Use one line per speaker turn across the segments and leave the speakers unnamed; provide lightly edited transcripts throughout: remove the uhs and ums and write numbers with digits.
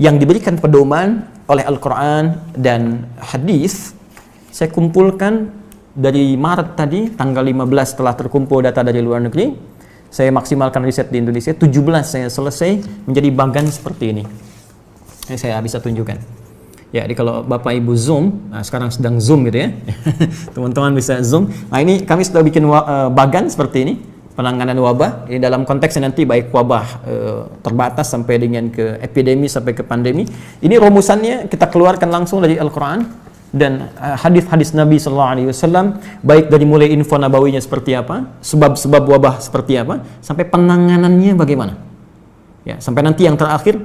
yang diberikan pedoman oleh Al-Quran dan hadis. Saya kumpulkan dari Maret tadi, tanggal 15 telah terkumpul data dari luar negeri. Saya maksimalkan riset di Indonesia, 17 saya selesai menjadi bagan seperti ini. Ini saya bisa tunjukkan. Ya, jadi kalau Bapak Ibu Zoom, nah sekarang sedang Zoom gitu ya. Teman-teman bisa Zoom. Nah, ini kami sudah bikin bagan seperti ini. Penanganan wabah, ini dalam konteksnya nanti baik wabah terbatas sampai dengan ke epidemi sampai ke pandemi. Ini rumusannya kita keluarkan langsung dari Al-Quran dan hadis-hadis Nabi SAW, baik dari mulai info nabawinya seperti apa, sebab-sebab wabah seperti apa, sampai penanganannya bagaimana. Ya, sampai nanti yang terakhir,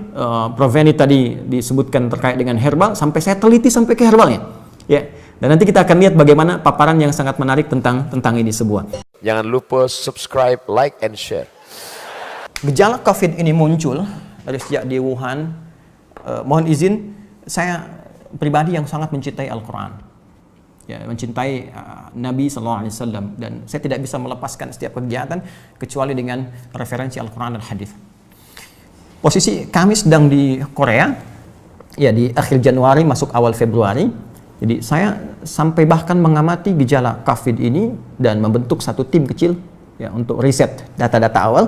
Prof. Veni tadi disebutkan terkait dengan herbal, sampai saya teliti sampai ke herbalnya. Ya, dan nanti kita akan lihat bagaimana paparan yang sangat menarik tentang ini sebuah.
Jangan lupa subscribe, like, and share.
Gejala COVID ini muncul dari sejak di Wuhan. Mohon izin, saya pribadi yang sangat mencintai Al-Quran, ya, mencintai Nabi SAW, dan saya tidak bisa melepaskan setiap kegiatan kecuali dengan referensi Al-Quran dan hadis. Posisi kami sedang di Korea, ya, di akhir Januari masuk awal Februari. Jadi saya sampai bahkan mengamati gejala COVID ini dan membentuk satu tim kecil, ya, untuk riset data-data awal.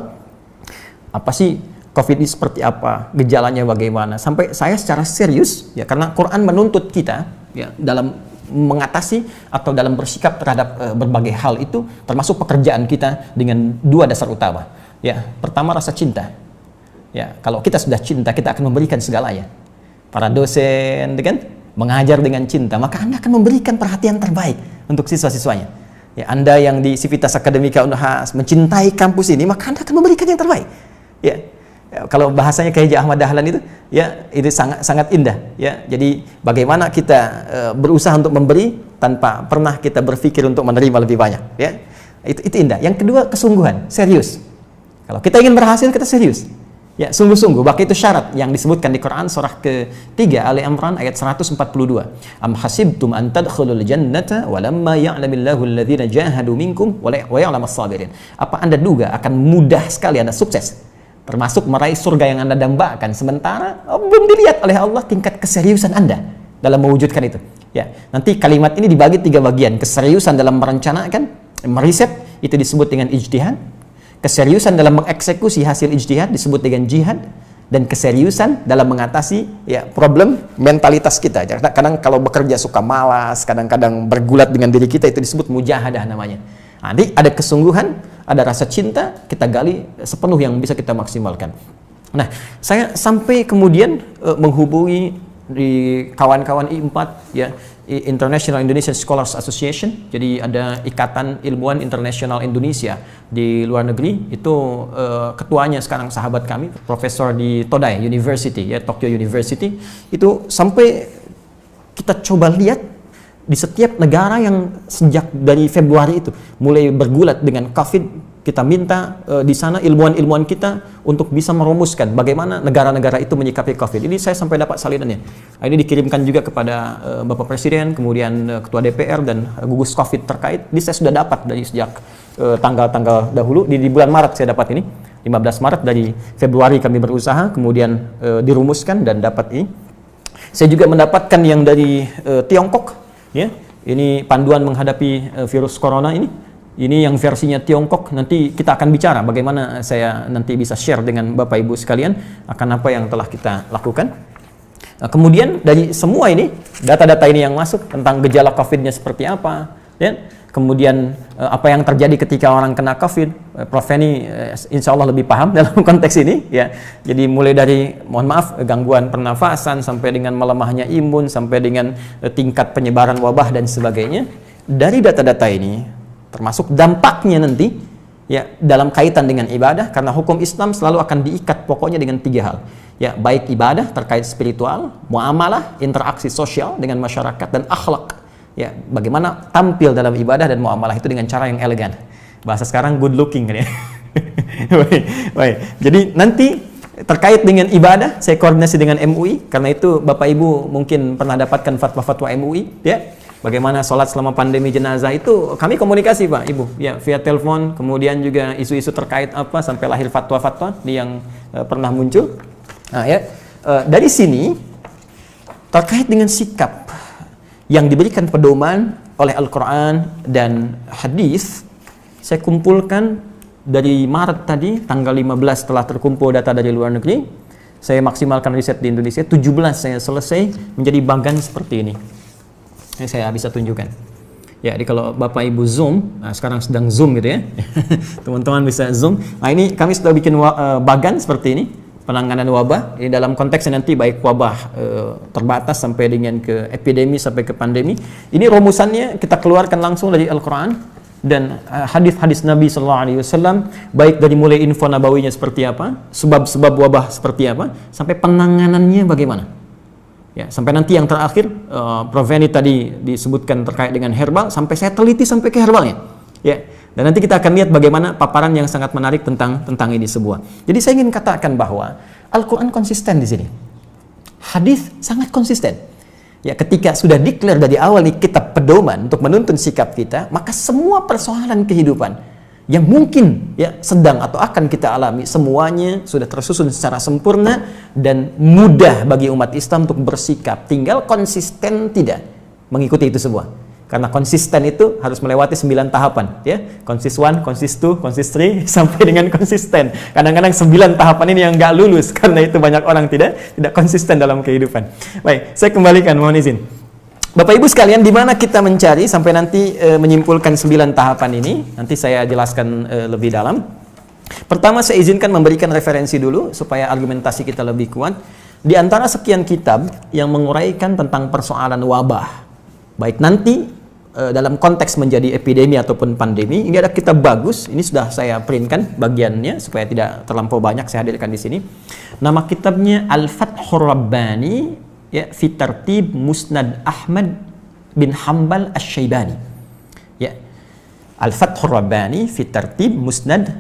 Apa sih COVID ini, seperti apa, gejalanya bagaimana, sampai saya secara serius, ya, karena Quran menuntut kita, ya, dalam mengatasi atau dalam bersikap terhadap berbagai hal itu, termasuk pekerjaan kita dengan dua dasar utama. Ya, pertama rasa cinta. Ya, kalau kita sudah cinta, kita akan memberikan segalanya. Para dosen, kan, mengajar dengan cinta, maka Anda akan memberikan perhatian terbaik untuk siswa-siswanya. Ya, Anda yang di Civitas Akademika Unhas mencintai kampus ini, maka Anda akan memberikan yang terbaik. Ya, kalau bahasanya kayak Haji Ahmad Dahlan itu, ya, itu sangat indah. Ya, jadi bagaimana kita berusaha untuk memberi tanpa pernah kita berpikir untuk menerima lebih banyak. Ya, itu indah. Yang kedua, kesungguhan, serius. Kalau kita ingin berhasil, kita serius. Ya, sungguh-sungguh, bahkan itu syarat yang disebutkan di Quran surah ke-3 Ali Imran ayat 142. Am hasibtum an tadkhulul jannata wa lamma ya'lamillahu alladhina jahadu minkum wa ya'lamas sabirin. Apa Anda duga akan mudah sekali Anda sukses, termasuk meraih surga yang Anda dambakan, sementara belum dilihat oleh Allah tingkat keseriusan Anda dalam mewujudkan itu. Ya, nanti kalimat ini dibagi 3 bagian. Keseriusan dalam merencanakan, meriset, itu disebut dengan ijtihad. Keseriusan dalam mengeksekusi hasil ijtihad disebut dengan jihad, dan keseriusan dalam mengatasi, ya, problem mentalitas kita. Kadang kalau bekerja suka malas, kadang-kadang bergulat dengan diri kita, itu disebut mujahadah namanya. Jadi ada kesungguhan, ada rasa cinta, kita gali sepenuh yang bisa kita maksimalkan. Nah, saya sampai kemudian menghubungi di kawan-kawan I4, ya, International Indonesian Scholars Association. Jadi ada Ikatan Ilmuwan Internasional Indonesia di luar negeri. Itu ketuanya sekarang sahabat kami, profesor di Todai University, ya, Tokyo University. Itu sampai kita coba lihat di setiap negara yang sejak dari Februari itu mulai bergulat dengan COVID, kita minta di sana ilmuwan-ilmuwan kita untuk bisa merumuskan bagaimana negara-negara itu menyikapi COVID. Ini saya sampai dapat salinannya. Ini dikirimkan juga kepada Bapak Presiden, kemudian Ketua DPR dan gugus COVID terkait. Ini saya sudah dapat dari sejak tanggal-tanggal dahulu. Di bulan Maret saya dapat ini. 15 Maret, dari Februari kami berusaha, kemudian dirumuskan dan dapat ini. Saya juga mendapatkan yang dari Tiongkok. Ya, ini panduan menghadapi virus corona ini. Ini yang versinya Tiongkok. Nanti kita akan bicara bagaimana saya nanti bisa share dengan Bapak Ibu sekalian akan apa yang telah kita lakukan. Kemudian dari semua ini, data-data ini yang masuk tentang gejala COVID-nya seperti apa, ya. Kemudian apa yang terjadi ketika orang kena COVID, Prof. Veni insya Allah lebih paham dalam konteks ini, ya. Jadi mulai dari, mohon maaf, gangguan pernafasan, sampai dengan melemahnya imun, sampai dengan tingkat penyebaran wabah dan sebagainya. Dari data-data ini, termasuk dampaknya nanti, ya, dalam kaitan dengan ibadah, karena hukum Islam selalu akan diikat pokoknya dengan 3 hal. Ya, baik ibadah terkait spiritual, muamalah, interaksi sosial dengan masyarakat, dan akhlak. Ya, bagaimana tampil dalam ibadah dan muamalah itu dengan cara yang elegan. Bahasa sekarang good looking, kan ya. Baik. Jadi nanti terkait dengan ibadah, saya koordinasi dengan MUI, karena itu Bapak Ibu mungkin pernah dapatkan fatwa-fatwa MUI, ya. Bagaimana sholat selama pandemi jenazah itu kami komunikasi, Pak, Ibu, ya, via telepon, kemudian juga isu-isu terkait apa sampai lahir fatwa-fatwa yang pernah muncul. Nah, ya, dari sini terkait dengan sikap yang diberikan pedoman oleh Al-Quran dan hadis, saya kumpulkan dari Maret tadi, tanggal 15 setelah terkumpul data dari luar negeri, saya maksimalkan riset di Indonesia, 17 saya selesai menjadi bagan seperti ini. Ini saya bisa tunjukkan. Ya, jadi kalau Bapak Ibu Zoom, nah sekarang sedang Zoom gitu ya, teman-teman bisa Zoom. Nah ini kami sudah bikin bagan seperti ini, penanganan wabah. Ini dalam konteksnya nanti baik wabah terbatas sampai dengan ke epidemi sampai ke pandemi. Ini rumusannya kita keluarkan langsung dari Al-Quran dan hadis-hadis Nabi SAW, baik dari mulai info nabawinya seperti apa, sebab-sebab wabah seperti apa, sampai penanganannya bagaimana. Ya, sampai nanti yang terakhir, Prof. Veni tadi disebutkan terkait dengan herbal, sampai saya teliti sampai ke herbalnya. Ya, dan nanti kita akan lihat bagaimana paparan yang sangat menarik tentang ini sebuah. Jadi saya ingin katakan bahwa Al-Quran konsisten di sini. Hadis sangat konsisten. Ya, ketika sudah declare dari awal di kitab pedoman untuk menuntun sikap kita, maka semua persoalan kehidupan yang mungkin ya sedang atau akan kita alami, semuanya sudah tersusun secara sempurna dan mudah bagi umat Islam untuk bersikap, tinggal konsisten tidak mengikuti itu semua. Karena konsisten itu harus melewati 9 tahapan ya. Konsis 1, konsis 2, konsis 3 sampai dengan konsisten. Kadang-kadang 9 tahapan ini yang nggak lulus, karena itu banyak orang tidak konsisten dalam kehidupan. Baik, saya kembalikan, mohon izin. Bapak Ibu sekalian, di mana kita mencari sampai nanti menyimpulkan 9 tahapan ini, nanti saya jelaskan lebih dalam. Pertama, saya izinkan memberikan referensi dulu supaya argumentasi kita lebih kuat. Di antara sekian kitab yang menguraikan tentang persoalan wabah, baik nanti dalam konteks menjadi epidemi ataupun pandemi, ini ada kitab bagus. Ini sudah saya printkan bagiannya supaya tidak terlampau banyak saya hadirkan di sini. Nama kitabnya Al-Fathur Rabbani, ya, fi tartib Musnad Ahmad bin Hanbal Asy-Syaibani. Ya. Al-Fathur Rabbani fi tartib Musnad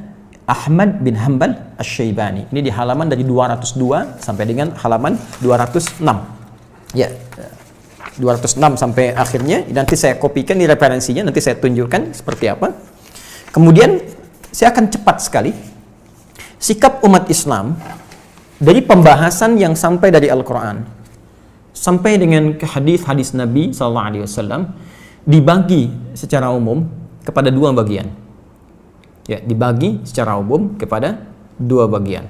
Ahmad bin Hanbal Asy-Syaibani. Ini di halaman dari 202 sampai dengan halaman 206. Ya. 206 sampai akhirnya. Nanti saya kopikan di referensinya, nanti saya tunjukkan seperti apa. Kemudian saya akan cepat sekali sikap umat Islam dari pembahasan yang sampai dari Al-Quran sampai dengan ke hadis-hadis Nabi SAW dibagi secara umum kepada 2 bagian. Ya, dibagi secara umum kepada 2 bagian.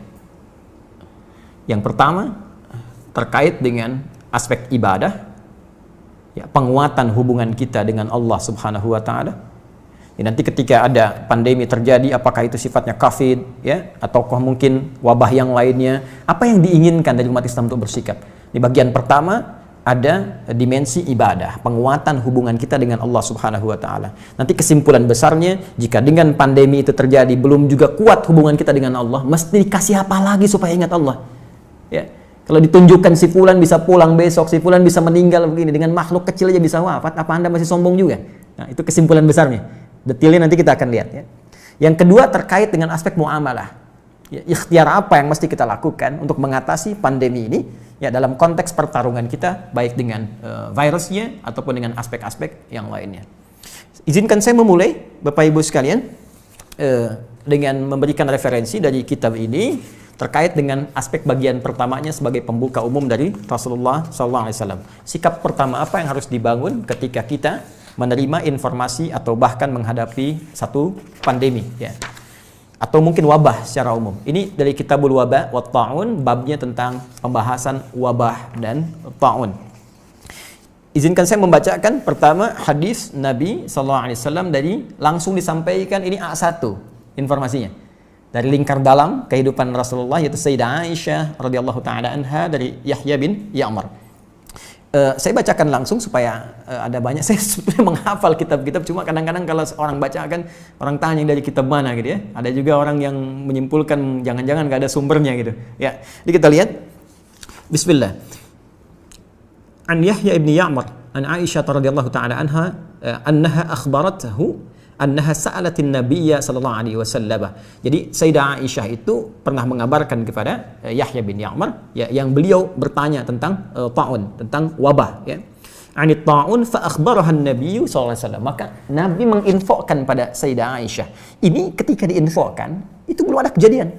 Yang pertama terkait dengan aspek ibadah, ya, penguatan hubungan kita dengan Allah Subhanahu wa taala. Ya, nanti ketika ada pandemi terjadi, apakah itu sifatnya COVID ya, ataukah mungkin wabah yang lainnya, apa yang diinginkan dari umat Islam untuk bersikap? Di bagian pertama ada dimensi ibadah, penguatan hubungan kita dengan Allah Subhanahu wa taala. Nanti kesimpulan besarnya, jika dengan pandemi itu terjadi belum juga kuat hubungan kita dengan Allah, mesti dikasih apa lagi supaya ingat Allah? Ya. Kalau ditunjukkan si fulan bisa pulang besok, si fulan bisa meninggal begini, dengan makhluk kecil aja bisa wafat, apa Anda masih sombong juga? Nah, itu kesimpulan besarnya. Detailnya nanti kita akan lihat ya. Yang kedua terkait dengan aspek muamalah. Ya, ikhtiar apa yang mesti kita lakukan untuk mengatasi pandemi ini ya, dalam konteks pertarungan kita baik dengan virusnya ataupun dengan aspek-aspek yang lainnya. Izinkan saya memulai Bapak Ibu sekalian dengan memberikan referensi dari kitab ini terkait dengan aspek bagian pertamanya sebagai pembuka umum dari Rasulullah SAW. Sikap pertama apa yang harus dibangun ketika kita menerima informasi atau bahkan menghadapi satu pandemi ya, atau mungkin wabah secara umum. Ini dari Kitabul Wabah wa Ta'un, babnya tentang pembahasan wabah dan ta'un. Izinkan saya membacakan pertama hadis Nabi SAW dari langsung disampaikan, ini A1 informasinya. Dari lingkar dalam kehidupan Rasulullah, yaitu Sayyidah Aisyah radhiyallahu taala anha dari Yahya bin Ya'mar. Saya bacakan langsung supaya ada banyak. Saya sebenarnya menghafal kitab-kitab, cuma kadang-kadang kalau orang bacakan orang tanya dari kitab mana gitu ya. Ada juga orang yang menyimpulkan jangan-jangan nggak ada sumbernya gitu. Ya, jadi kita lihat. Bismillah. An Yahya ibn Ya'mar an Aisyah radhiyallahu taala anha annaha akhbarathu annaha sa'alatin nabiyya sallallahu alaihi wasallam. Jadi Sayyidah Aisyah itu pernah mengabarkan kepada Yahya bin Ya'mar ya, yang beliau bertanya tentang ta'un, tentang wabah ya. Anit ta'un fa akhbaraha an-nabiy sallallahu alaihi wasallam. Maka Nabi menginfokan pada Sayyidah Aisyah. Ini ketika diinfokan itu belum ada kejadian.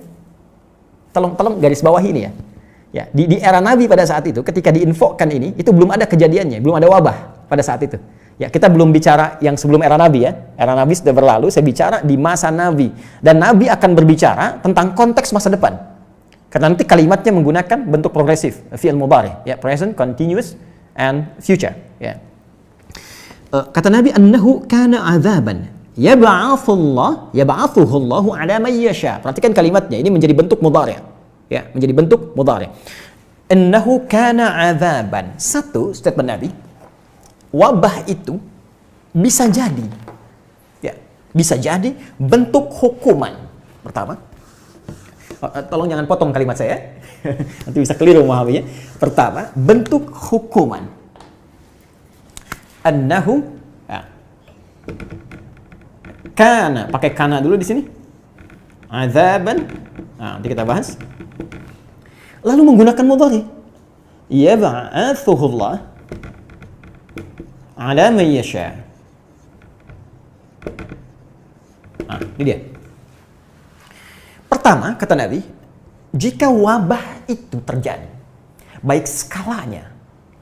Tolong garis bawah ini ya. Ya, di era Nabi pada saat itu, ketika diinfokan ini, itu belum ada kejadiannya, belum ada wabah pada saat itu. Ya, kita belum bicara yang sebelum era Nabi ya. Era Nabi sudah berlalu, saya bicara di masa Nabi. Dan Nabi akan berbicara tentang konteks masa depan. Karena nanti kalimatnya menggunakan bentuk progresif, fi'il mudhari, ya, present, continuous, and future. Ya. Kata Nabi, annahu kana adzaban yab'athuhu Allahu ala man yasha. Perhatikan kalimatnya, ini menjadi bentuk mudhari. Ya, menjadi bentuk mudhari. Innahu kana adzaban. Satu statement Nabi, wabah itu bisa jadi, ya, bisa jadi bentuk hukuman. Pertama, tolong jangan potong kalimat saya, nanti bisa keliru memahaminya. Pertama, bentuk hukuman. Annahu, ya, kana, pakai kana dulu di sini. Adzaban, nah, nanti kita bahas. Lalu menggunakan mudhari, yab'athuhullah ala man yasha. Nah, ini dia. Pertama, kata Nabi, jika wabah itu terjadi, baik skalanya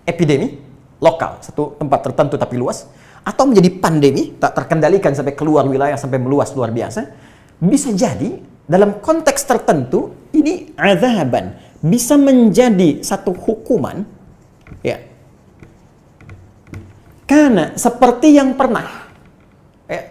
epidemi lokal, satu tempat tertentu tapi luas, atau menjadi pandemi tak terkendalikan sampai keluar wilayah, sampai meluas luar biasa, bisa jadi dalam konteks tertentu ini azaban, bisa menjadi satu hukuman, ya, karena seperti yang pernah, ya,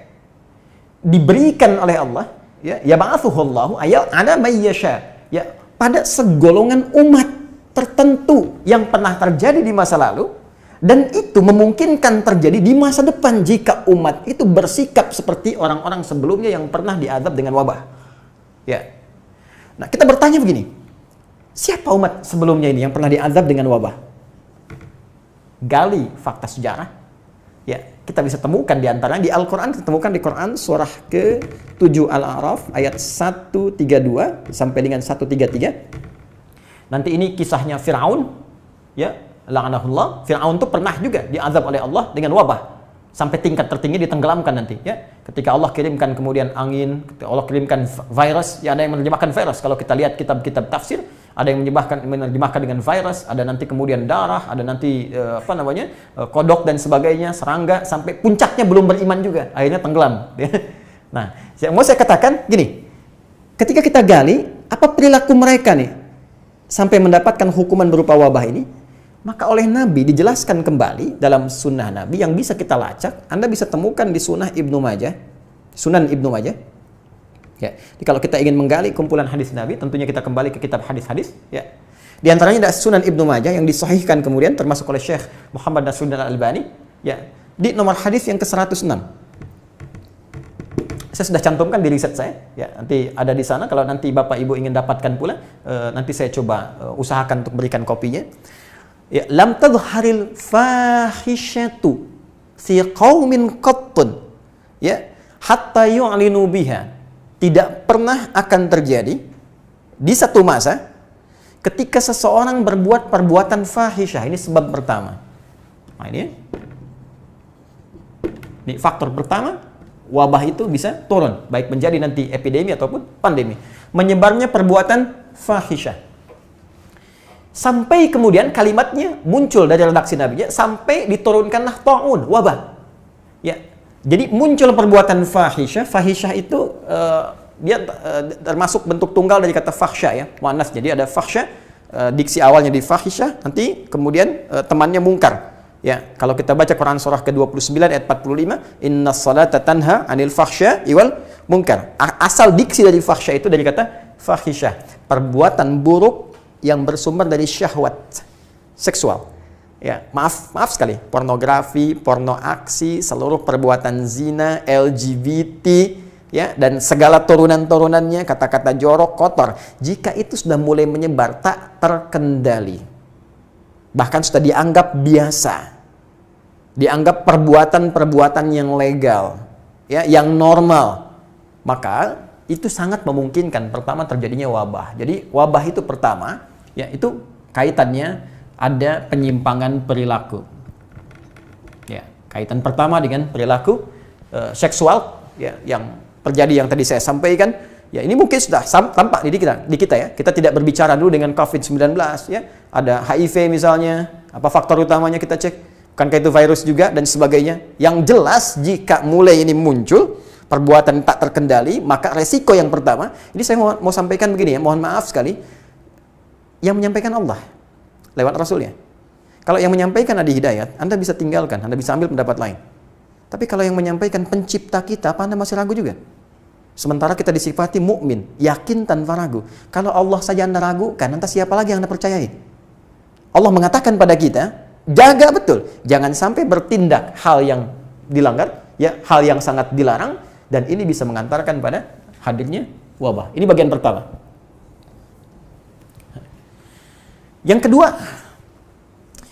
diberikan oleh Allah, ya, yab'athuhullahu ala may yasha, ya, pada segolongan umat tertentu yang pernah terjadi di masa lalu, dan itu memungkinkan terjadi di masa depan jika umat itu bersikap seperti orang-orang sebelumnya yang pernah diazab dengan wabah. Ya. Nah, kita bertanya begini, siapa umat sebelumnya ini yang pernah diazab dengan wabah? Gali fakta sejarah, ya, kita bisa temukan di antaranya di Al-Quran. Kita temukan di Quran surah ke-7 Al-A'raf ayat 132 sampai dengan 133. Nanti ini kisahnya Fir'aun, ya, la'anahullah. Fir'aun itu pernah juga diazab oleh Allah dengan wabah sampai tingkat tertinggi ditenggelamkan nanti, ya. Ketika Allah kirimkan kemudian angin, ketika Allah kirimkan virus, ya, ada yang menerjemahkan virus. Kalau kita lihat kitab-kitab tafsir, ada yang menerjemahkan dengan virus, ada nanti kemudian darah, ada nanti kodok dan sebagainya, serangga, sampai puncaknya belum beriman juga, akhirnya tenggelam. Nah, mau saya katakan gini, ketika kita gali apa perilaku mereka nih sampai mendapatkan hukuman berupa wabah ini, maka oleh Nabi dijelaskan kembali dalam sunnah Nabi yang bisa kita lacak. Anda bisa temukan di Sunan Ibnu Majah. Ya, jadi kalau kita ingin menggali kumpulan hadis Nabi, tentunya kita kembali ke kitab hadis-hadis. Ya, di antaranya ada Sunan Ibnu Majah yang disahihkan kemudian termasuk oleh Syekh Muhammad Nasruddin Al-Albani. Ya, di nomor hadis yang ke-106. Saya sudah cantumkan di riset saya. Ya, nanti ada di sana. Kalau nanti Bapak Ibu ingin dapatkan pula, nanti saya coba usahakan untuk berikan kopinya. Ya, lam tadhharil fahishatu fi qaumin qattun, ya, hatta yu'linu biha. Tidak pernah akan terjadi di satu masa ketika seseorang berbuat perbuatan fahisyah. Ini sebab pertama. Nah, ini faktor pertama, wabah itu bisa turun, baik menjadi nanti epidemi ataupun pandemi. Menyebarnya perbuatan fahisyah. Sampai kemudian kalimatnya muncul dari redaksi Nabi, sampai diturunkanlah ta'un, wabah. Ya, jadi muncul perbuatan fahisyah. Fahisyah itu dia termasuk bentuk tunggal dari kata fakhsya, ya, muannas. Jadi ada fakhsya, diksi awalnya di fahisyah, nanti kemudian temannya mungkar. Ya, kalau kita baca Quran surah ke-29 ayat 45, innas salata tanha 'anil fakhsya'i wal munkar. Asal diksi dari fakhsya itu dari kata fahisyah, perbuatan buruk yang bersumber dari syahwat seksual. Ya, maaf sekali, pornografi, porno aksi, seluruh perbuatan zina, LGBT, ya, dan segala turunan-turunannya, kata-kata jorok, kotor. Jika itu sudah mulai menyebar tak terkendali, bahkan sudah dianggap biasa, dianggap perbuatan-perbuatan yang legal, ya, yang normal, maka itu sangat memungkinkan pertama terjadinya wabah. Jadi wabah itu pertama, ya, itu kaitannya ada penyimpangan perilaku. Ya, kaitan pertama dengan perilaku seksual, ya, yang terjadi yang tadi saya sampaikan. Ya, ini mungkin sudah tampak di kita ya. Kita tidak berbicara dulu dengan COVID-19 ya. Ada HIV misalnya, apa faktor utamanya kita cek? Bukankah itu virus juga dan sebagainya? Yang jelas jika mulai ini muncul perbuatan tak terkendali, maka resiko yang pertama, ini saya mau sampaikan begini ya, mohon maaf sekali, yang menyampaikan Allah lewat Rasulnya. Kalau yang menyampaikan ada hidayat, Anda bisa tinggalkan, Anda bisa ambil pendapat lain. Tapi kalau yang menyampaikan pencipta kita, apa Anda masih ragu juga? Sementara kita disifati mukmin, yakin tanpa ragu. Kalau Allah saja Anda ragukan, entah siapa lagi yang Anda percayai. Allah mengatakan pada kita, jaga betul, jangan sampai bertindak hal yang dilanggar, ya, hal yang sangat dilarang, dan ini bisa mengantarkan pada hadirnya wabah. Ini bagian pertama. Yang kedua,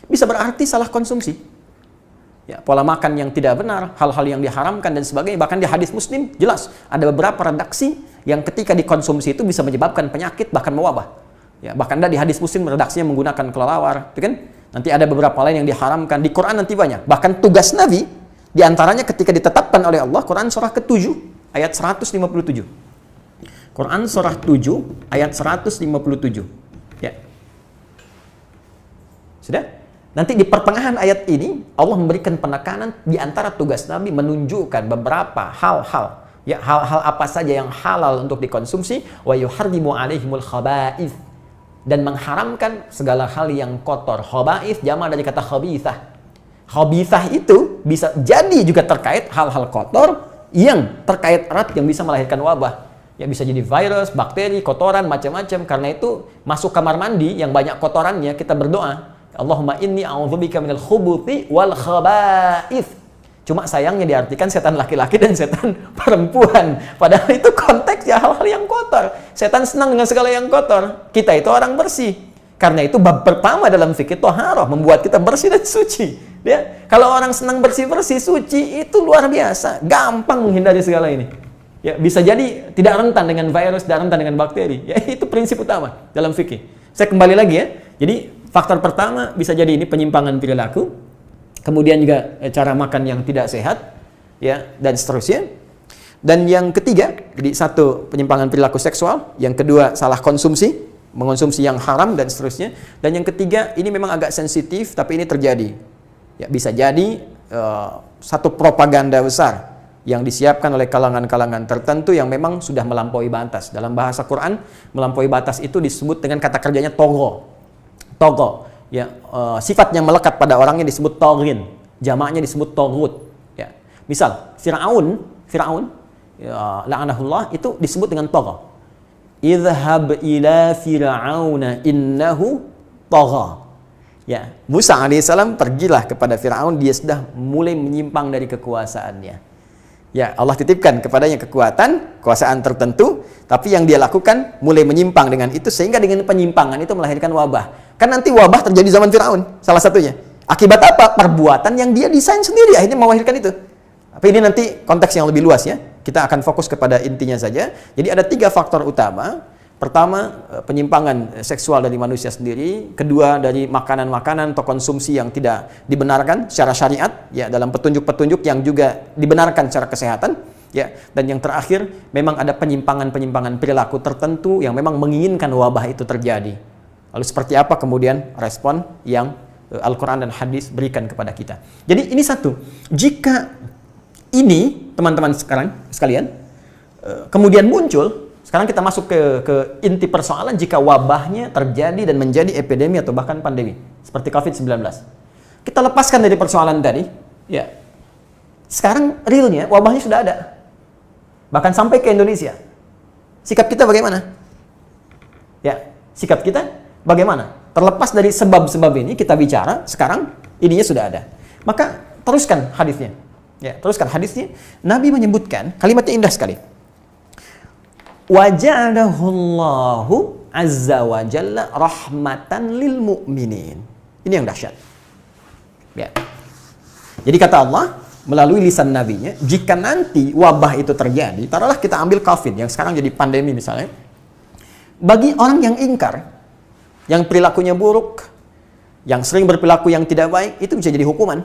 bisa berarti salah konsumsi. Ya, pola makan yang tidak benar, hal-hal yang diharamkan dan sebagainya. Bahkan di hadis Muslim jelas ada beberapa redaksi yang ketika dikonsumsi itu bisa menyebabkan penyakit bahkan mewabah. Ya, bahkan di hadis Muslim redaksinya menggunakan kelelawar, itu kan? Nanti ada beberapa lain yang diharamkan. Di Quran nanti banyak. Bahkan tugas Nabi diantaranya ketika ditetapkan oleh Allah, Quran surah ke-7 ayat 157. Quran surah 7 ayat 157. Ya. Sudah? Nanti di pertengahan ayat ini Allah memberikan penekanan di antara tugas Nabi menunjukkan beberapa hal-hal, ya, hal-hal apa saja yang halal untuk dikonsumsi, wa yuharrimu alaihimul khaba'ith, dan mengharamkan segala hal yang kotor. Khaba'ith jamak dari kata khabithah. Khabithah itu bisa jadi juga terkait hal-hal kotor yang terkait erat yang bisa melahirkan wabah. Ya, bisa jadi virus, bakteri, kotoran, macam-macam. Karena itu masuk kamar mandi yang banyak kotorannya kita berdoa, Allahumma inni a'udzubika minal khubuthi wal khaba'ith. Cuma sayangnya diartikan setan laki-laki dan setan perempuan. Padahal itu konteksnya hal-hal yang kotor. Setan senang dengan segala yang kotor. Kita itu orang bersih. Karena itu bab pertama dalam fikih thaharah, membuat kita bersih dan suci. Ya, kalau orang senang bersih-bersih, suci, itu luar biasa. Gampang menghindari segala ini. Ya, bisa jadi tidak rentan dengan virus, tidak rentan dengan bakteri. Ya, itu prinsip utama dalam fikih. Saya kembali lagi ya. Jadi faktor pertama bisa jadi ini penyimpangan perilaku, kemudian juga cara makan yang tidak sehat, ya, dan seterusnya. Dan yang ketiga, jadi satu penyimpangan perilaku seksual, yang kedua salah konsumsi, mengonsumsi yang haram dan seterusnya. Dan yang ketiga ini memang agak sensitif, tapi ini terjadi. Ya, bisa jadi satu propaganda besar yang disiapkan oleh kalangan-kalangan tertentu yang memang sudah melampaui batas. Dalam bahasa Quran, melampaui batas itu disebut dengan kata kerjanya togo. Togo, ya, sifatnya melekat pada orangnya disebut toghin, jamaknya disebut togut. Ya. Misal Fir'aun, ya, la'anahullah, itu disebut dengan togo. Idhhab ila fir'auna innahu togha. Ya, Musa alaihissalam pergilah kepada Fir'aun, dia sudah mulai menyimpang dari kekuasaannya. Ya, Allah titipkan kepadanya kekuasaan tertentu, tapi yang dia lakukan mulai menyimpang dengan itu, sehingga dengan penyimpangan itu melahirkan wabah. Kan nanti wabah terjadi zaman Fir'aun, salah satunya. Akibat apa? Perbuatan yang dia desain sendiri akhirnya melahirkan itu. Tapi ini nanti konteks yang lebih luas ya. Kita akan fokus kepada intinya saja. Jadi ada 3 faktor utama. Pertama, penyimpangan seksual dari manusia sendiri. Kedua, dari makanan-makanan atau konsumsi yang tidak dibenarkan secara syariat, ya, dalam petunjuk-petunjuk yang juga dibenarkan secara kesehatan, ya. Dan yang terakhir, memang ada penyimpangan-penyimpangan perilaku tertentu yang memang menginginkan wabah itu terjadi. Lalu seperti apa kemudian respon yang Al-Quran dan hadis berikan kepada kita. Jadi ini satu, jika ini teman-teman sekalian kemudian muncul, sekarang kita masuk ke inti persoalan jika wabahnya terjadi dan menjadi epidemi atau bahkan pandemi seperti COVID-19. Kita lepaskan dari persoalan tadi, ya. Sekarang realnya wabahnya sudah ada. Bahkan sampai ke Indonesia. Sikap kita bagaimana? Ya, sikap kita bagaimana? Terlepas dari sebab-sebab ini kita bicara, sekarang ininya sudah ada. Maka teruskan hadisnya. Ya, teruskan hadisnya. Nabi menyebutkan kalimatnya indah sekali. Waja'alahullahu azza wa jalla rahmatan lil mu'minin. Ini yang dahsyat. Ya. Jadi kata Allah melalui lisan nabinya, jika nanti wabah itu terjadi, taruhlah kita ambil COVID yang sekarang jadi pandemi misalnya. Bagi orang yang ingkar, yang perilakunya buruk, yang sering berperilaku yang tidak baik, itu bisa jadi hukuman.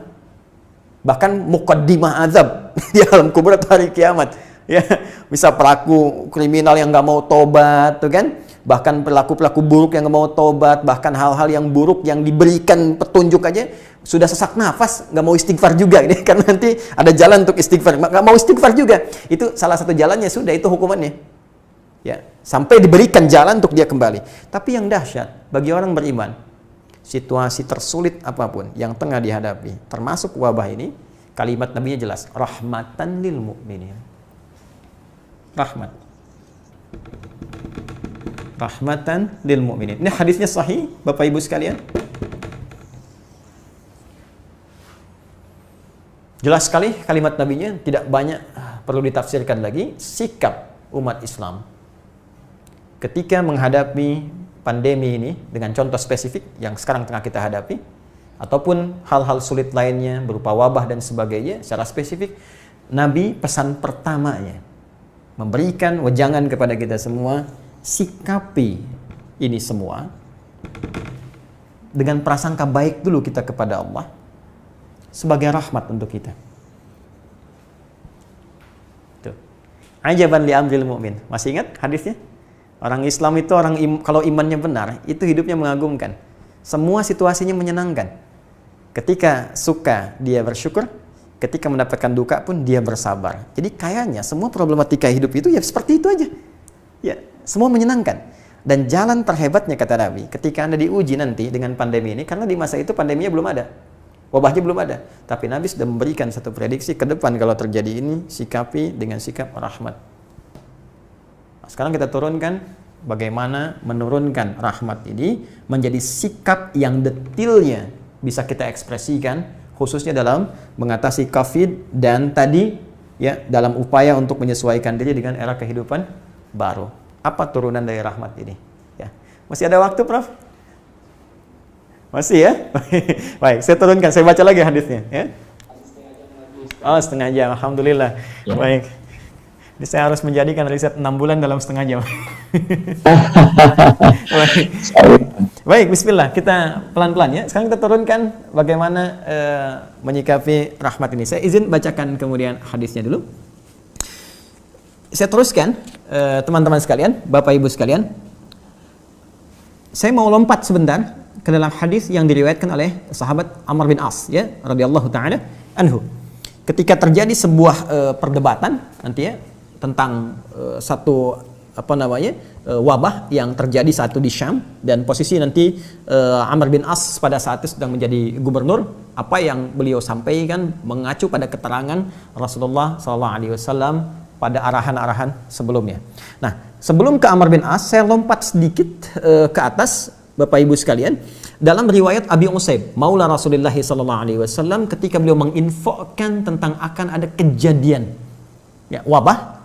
Bahkan muqaddimah azab di alam kubur atau hari kiamat. Ya, bisa pelaku kriminal yang nggak mau tobat, tuh kan? Bahkan pelaku-pelaku buruk yang nggak mau tobat, bahkan hal-hal yang buruk yang diberikan petunjuk aja sudah sesak nafas, nggak mau istighfar juga, gitu. Karena nanti ada jalan untuk istighfar, nggak mau istighfar juga. Itu salah satu jalannya, sudah itu hukumannya. Ya, sampai diberikan jalan untuk dia kembali. Tapi yang dahsyat bagi orang beriman, situasi tersulit apapun yang tengah dihadapi, termasuk wabah ini, kalimat Nabi-nya jelas, rahmatan lil mu'minin. Rahmatan lil mu'minin. Ini hadisnya sahih, Bapak Ibu sekalian. Jelas sekali kalimat Nabi-nya, tidak banyak perlu ditafsirkan lagi. Sikap umat Islam ketika menghadapi pandemi ini dengan contoh spesifik yang sekarang tengah kita hadapi, ataupun hal-hal sulit lainnya berupa wabah dan sebagainya, secara spesifik Nabi pesan pertamanya memberikan wejangan kepada kita semua, sikapi ini semua dengan prasangka baik dulu kita kepada Allah sebagai rahmat untuk kita. Tuh. Ajaban li amril mu'min. Masih ingat hadisnya? Orang Islam itu kalau imannya benar, itu hidupnya mengagumkan. Semua situasinya menyenangkan. Ketika suka dia bersyukur, ketika mendapatkan duka pun dia bersabar. Jadi kayaknya semua problematika hidup itu ya seperti itu aja. Ya, semua menyenangkan. Dan jalan terhebatnya kata Nabi, ketika Anda diuji nanti dengan pandemi ini, karena di masa itu pandeminya belum ada, wabahnya belum ada, tapi Nabi sudah memberikan satu prediksi ke depan kalau terjadi ini, sikapi dengan sikap rahmat. Nah, sekarang kita turunkan bagaimana menurunkan rahmat ini menjadi sikap yang detailnya bisa kita ekspresikan, khususnya dalam mengatasi COVID dan tadi ya dalam upaya untuk menyesuaikan diri dengan era kehidupan baru. Apa turunan dari rahmat ini? Ya. Masih ada waktu, Prof? Masih ya? Baik, saya turunkan, saya baca lagi hadisnya ya. Oh, setengah jam. Alhamdulillah. Ya. Baik. Jadi saya harus menjadikan riset 6 bulan dalam setengah jam. Baik, bismillah. Kita pelan-pelan ya. Sekarang kita turunkan bagaimana menyikapi rahmat ini. Saya izin bacakan kemudian hadisnya dulu. Saya teruskan, teman-teman sekalian, Bapak Ibu sekalian. Saya mau lompat sebentar ke dalam hadis yang diriwayatkan oleh sahabat Amr bin As ya, radhiyallahu taala anhu. Ketika terjadi sebuah perdebatan nanti ya tentang satu wabah yang terjadi saat itu di Syam, dan posisi nanti Amr bin As pada saat itu sedang menjadi gubernur. Apa yang beliau sampaikan mengacu pada keterangan Rasulullah SAW pada arahan-arahan sebelumnya. Nah, sebelum ke Amr bin As, saya lompat sedikit ke atas, Bapak Ibu sekalian, dalam riwayat Abi Usaib, Maula Rasulullah SAW, ketika beliau menginfokan tentang akan ada kejadian ya, wabah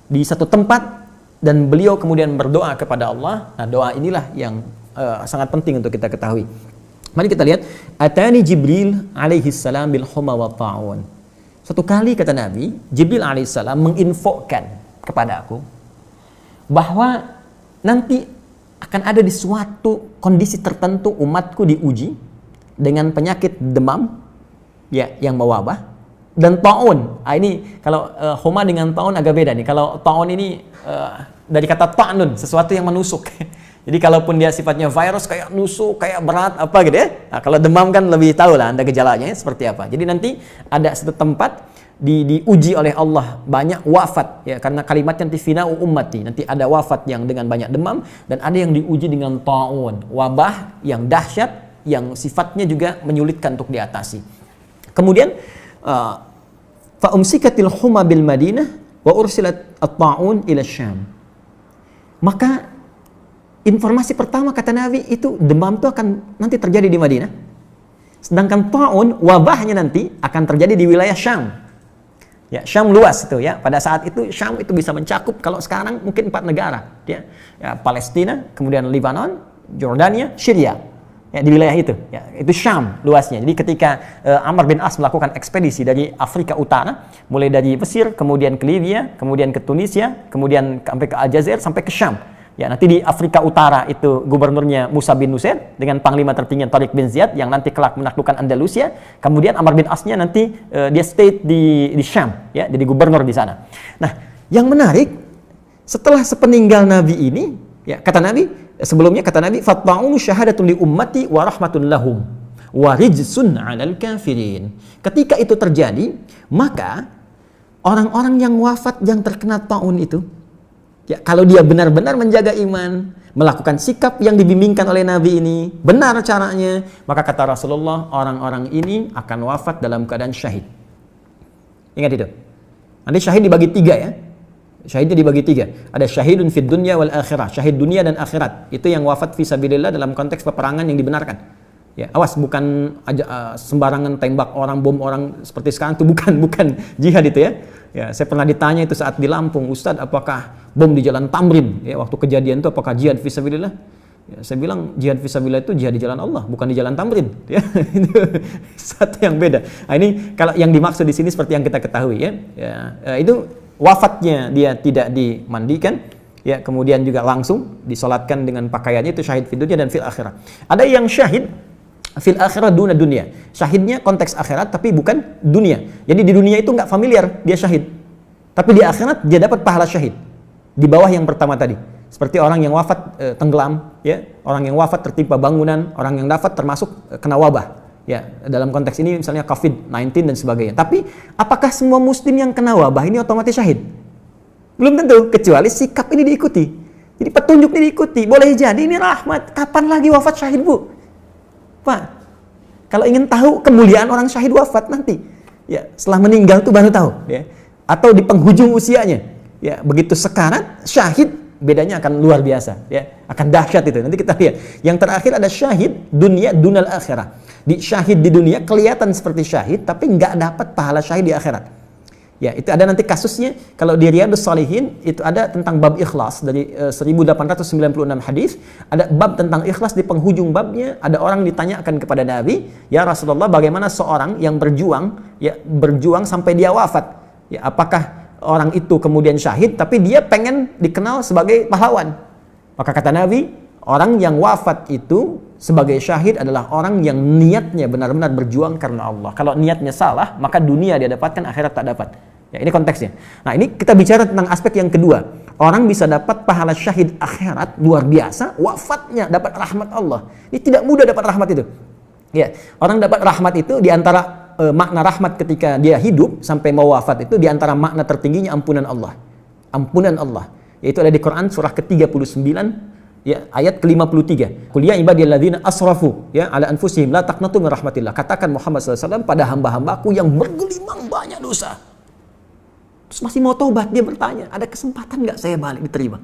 di satu tempat, dan beliau kemudian berdoa kepada Allah. Nah, doa inilah yang sangat penting untuk kita ketahui. Mari kita lihat, Atani Jibril alaihi salam bil huma wa ta'un. Satu kali kata Nabi, Jibril alaihissalam menginfokan kepada aku bahwa nanti akan ada di suatu kondisi tertentu umatku diuji dengan penyakit demam ya yang mewabah dan taun. Ini kalau homa dengan taun agak beda nih. Kalau taun ini dari kata ta'nun, sesuatu yang menusuk. Jadi kalaupun dia sifatnya virus kayak nusuk, kayak berat apa gitu ya. Nah, kalau demam kan lebih tahu lah Anda gejalanya seperti apa. Jadi nanti ada satu tempat diuji oleh Allah, banyak wafat ya, karena kalimatnya nanti fina'u ummati, nanti ada wafat yang dengan banyak demam, dan ada yang diuji dengan ta'un, wabah yang dahsyat yang sifatnya juga menyulitkan untuk diatasi. Kemudian fa umsikatil huma bil Madinah wa ursilat at-ta'un ila Syam. Maka informasi pertama kata Nabi itu demam itu akan nanti terjadi di Madinah. Sedangkan ta'un, wabahnya nanti akan terjadi di wilayah Syam. Ya, Syam luas itu ya. Pada saat itu Syam itu bisa mencakup, kalau sekarang mungkin 4 negara ya. Ya, Palestina, kemudian Lebanon, Jordania, Syria. Ya, di wilayah itu ya, itu Syam luasnya. Jadi ketika Amr bin As melakukan ekspedisi dari Afrika Utara, mulai dari Mesir, kemudian ke Libya, kemudian ke Tunisia, kemudian sampai ke Aljazair, sampai ke Syam. Ya, nanti di Afrika Utara itu gubernurnya Musa bin Nusair dengan panglima tertinggi Tariq bin Ziyad yang nanti kelak menaklukkan Andalusia. Kemudian Amr bin Asnya nanti dia stay di Syam ya, jadi gubernur di sana. Nah, Yang menarik, setelah sepeninggal Nabi ini, ya kata Nabi, sebelumnya kata Nabi, "Fatta'unu syahadatun li ummati wa rahmatun lahum wa rijsun 'alal kafirin." Ketika itu terjadi, maka orang-orang yang wafat yang terkena taun itu, ya kalau dia benar-benar menjaga iman, melakukan sikap yang dibimbingkan oleh Nabi ini, benar caranya, maka kata Rasulullah, orang-orang ini akan wafat dalam keadaan syahid. Ingat itu. Nanti syahid dibagi 3 ya. Syahidnya dibagi 3. Ada syahidun fid dunya wal akhirah, syahid dunia dan akhirat. Itu yang wafat fisabilillah dalam konteks peperangan yang dibenarkan. Ya, awas, bukan sembarangan tembak orang, bom orang seperti sekarang itu, bukan jihad itu ya. Ya, saya pernah ditanya itu saat di Lampung, "Ustadz, apakah bom di Jalan Tamrin ya waktu kejadian itu apakah jihad fisabilillah?" Ya, saya bilang jihad fisabilillah itu jihad di jalan Allah, bukan di Jalan Tamrin ya. Itu satu yang beda. Nah, ini kalau yang dimaksud di sini seperti yang kita ketahui ya. Itu wafatnya dia tidak dimandikan, ya, kemudian juga langsung disolatkan dengan pakaiannya, itu syahid fid dunya dan fil akhirah. Ada yang syahid fil akhirah duna dunia. Syahidnya konteks akhirat tapi bukan dunia. Jadi di dunia itu nggak familiar dia syahid. Tapi di akhirat dia dapat pahala syahid. Di bawah yang pertama tadi. Seperti orang yang wafat tenggelam, ya, orang yang wafat tertimpa bangunan, orang yang wafat termasuk kena wabah. Ya, dalam konteks ini misalnya COVID-19 dan sebagainya. Tapi apakah semua muslim yang kena wabah ini otomatis syahid? Belum tentu, kecuali sikap ini diikuti. Jadi petunjuk ini diikuti. Boleh jadi ini rahmat. Kapan lagi wafat syahid, Bu? Pak, kalau ingin tahu kemuliaan orang syahid wafat nanti, ya setelah meninggal tuh baru tahu, ya. Atau di penghujung usianya, ya begitu sekarat syahid bedanya akan luar biasa, ya akan dahsyat itu. Nanti kita lihat. Yang terakhir ada syahid dunia dunal akhirah. Di syahid di dunia kelihatan seperti syahid, tapi nggak dapat pahala syahid di akhirat. Ya, itu ada nanti kasusnya kalau di Riyadhus Shalihin itu ada tentang bab ikhlas dari 1896 hadis, ada bab tentang ikhlas di penghujung babnya ada orang ditanyakan kepada Nabi, "Ya Rasulullah, bagaimana seorang yang berjuang sampai dia wafat? Ya, apakah orang itu kemudian syahid tapi dia pengen dikenal sebagai pahlawan?" Maka kata Nabi, orang yang wafat itu sebagai syahid adalah orang yang niatnya benar-benar berjuang karena Allah. Kalau niatnya salah, maka dunia dia dapatkan, akhirat tak dapat. Ya, ini konteksnya. Nah, ini kita bicara tentang aspek yang kedua. Orang bisa dapat pahala syahid akhirat luar biasa, wafatnya dapat rahmat Allah. Ini tidak mudah dapat rahmat itu. Ya, orang dapat rahmat itu di antara makna rahmat ketika dia hidup sampai mau wafat itu di antara makna tertingginya ampunan Allah. Ampunan Allah. Yaitu ada di Quran surah ke-39 ya, ayat ke-53. Qul ya ibadiyalladzina asrafu ya ala anfusihim la taqnatu min rahmatillah. Katakan Muhammad SAW pada hamba-hambaku yang bergelimang banyak dosa. Terus masih mau taubat, dia bertanya, ada kesempatan nggak saya balik diterima?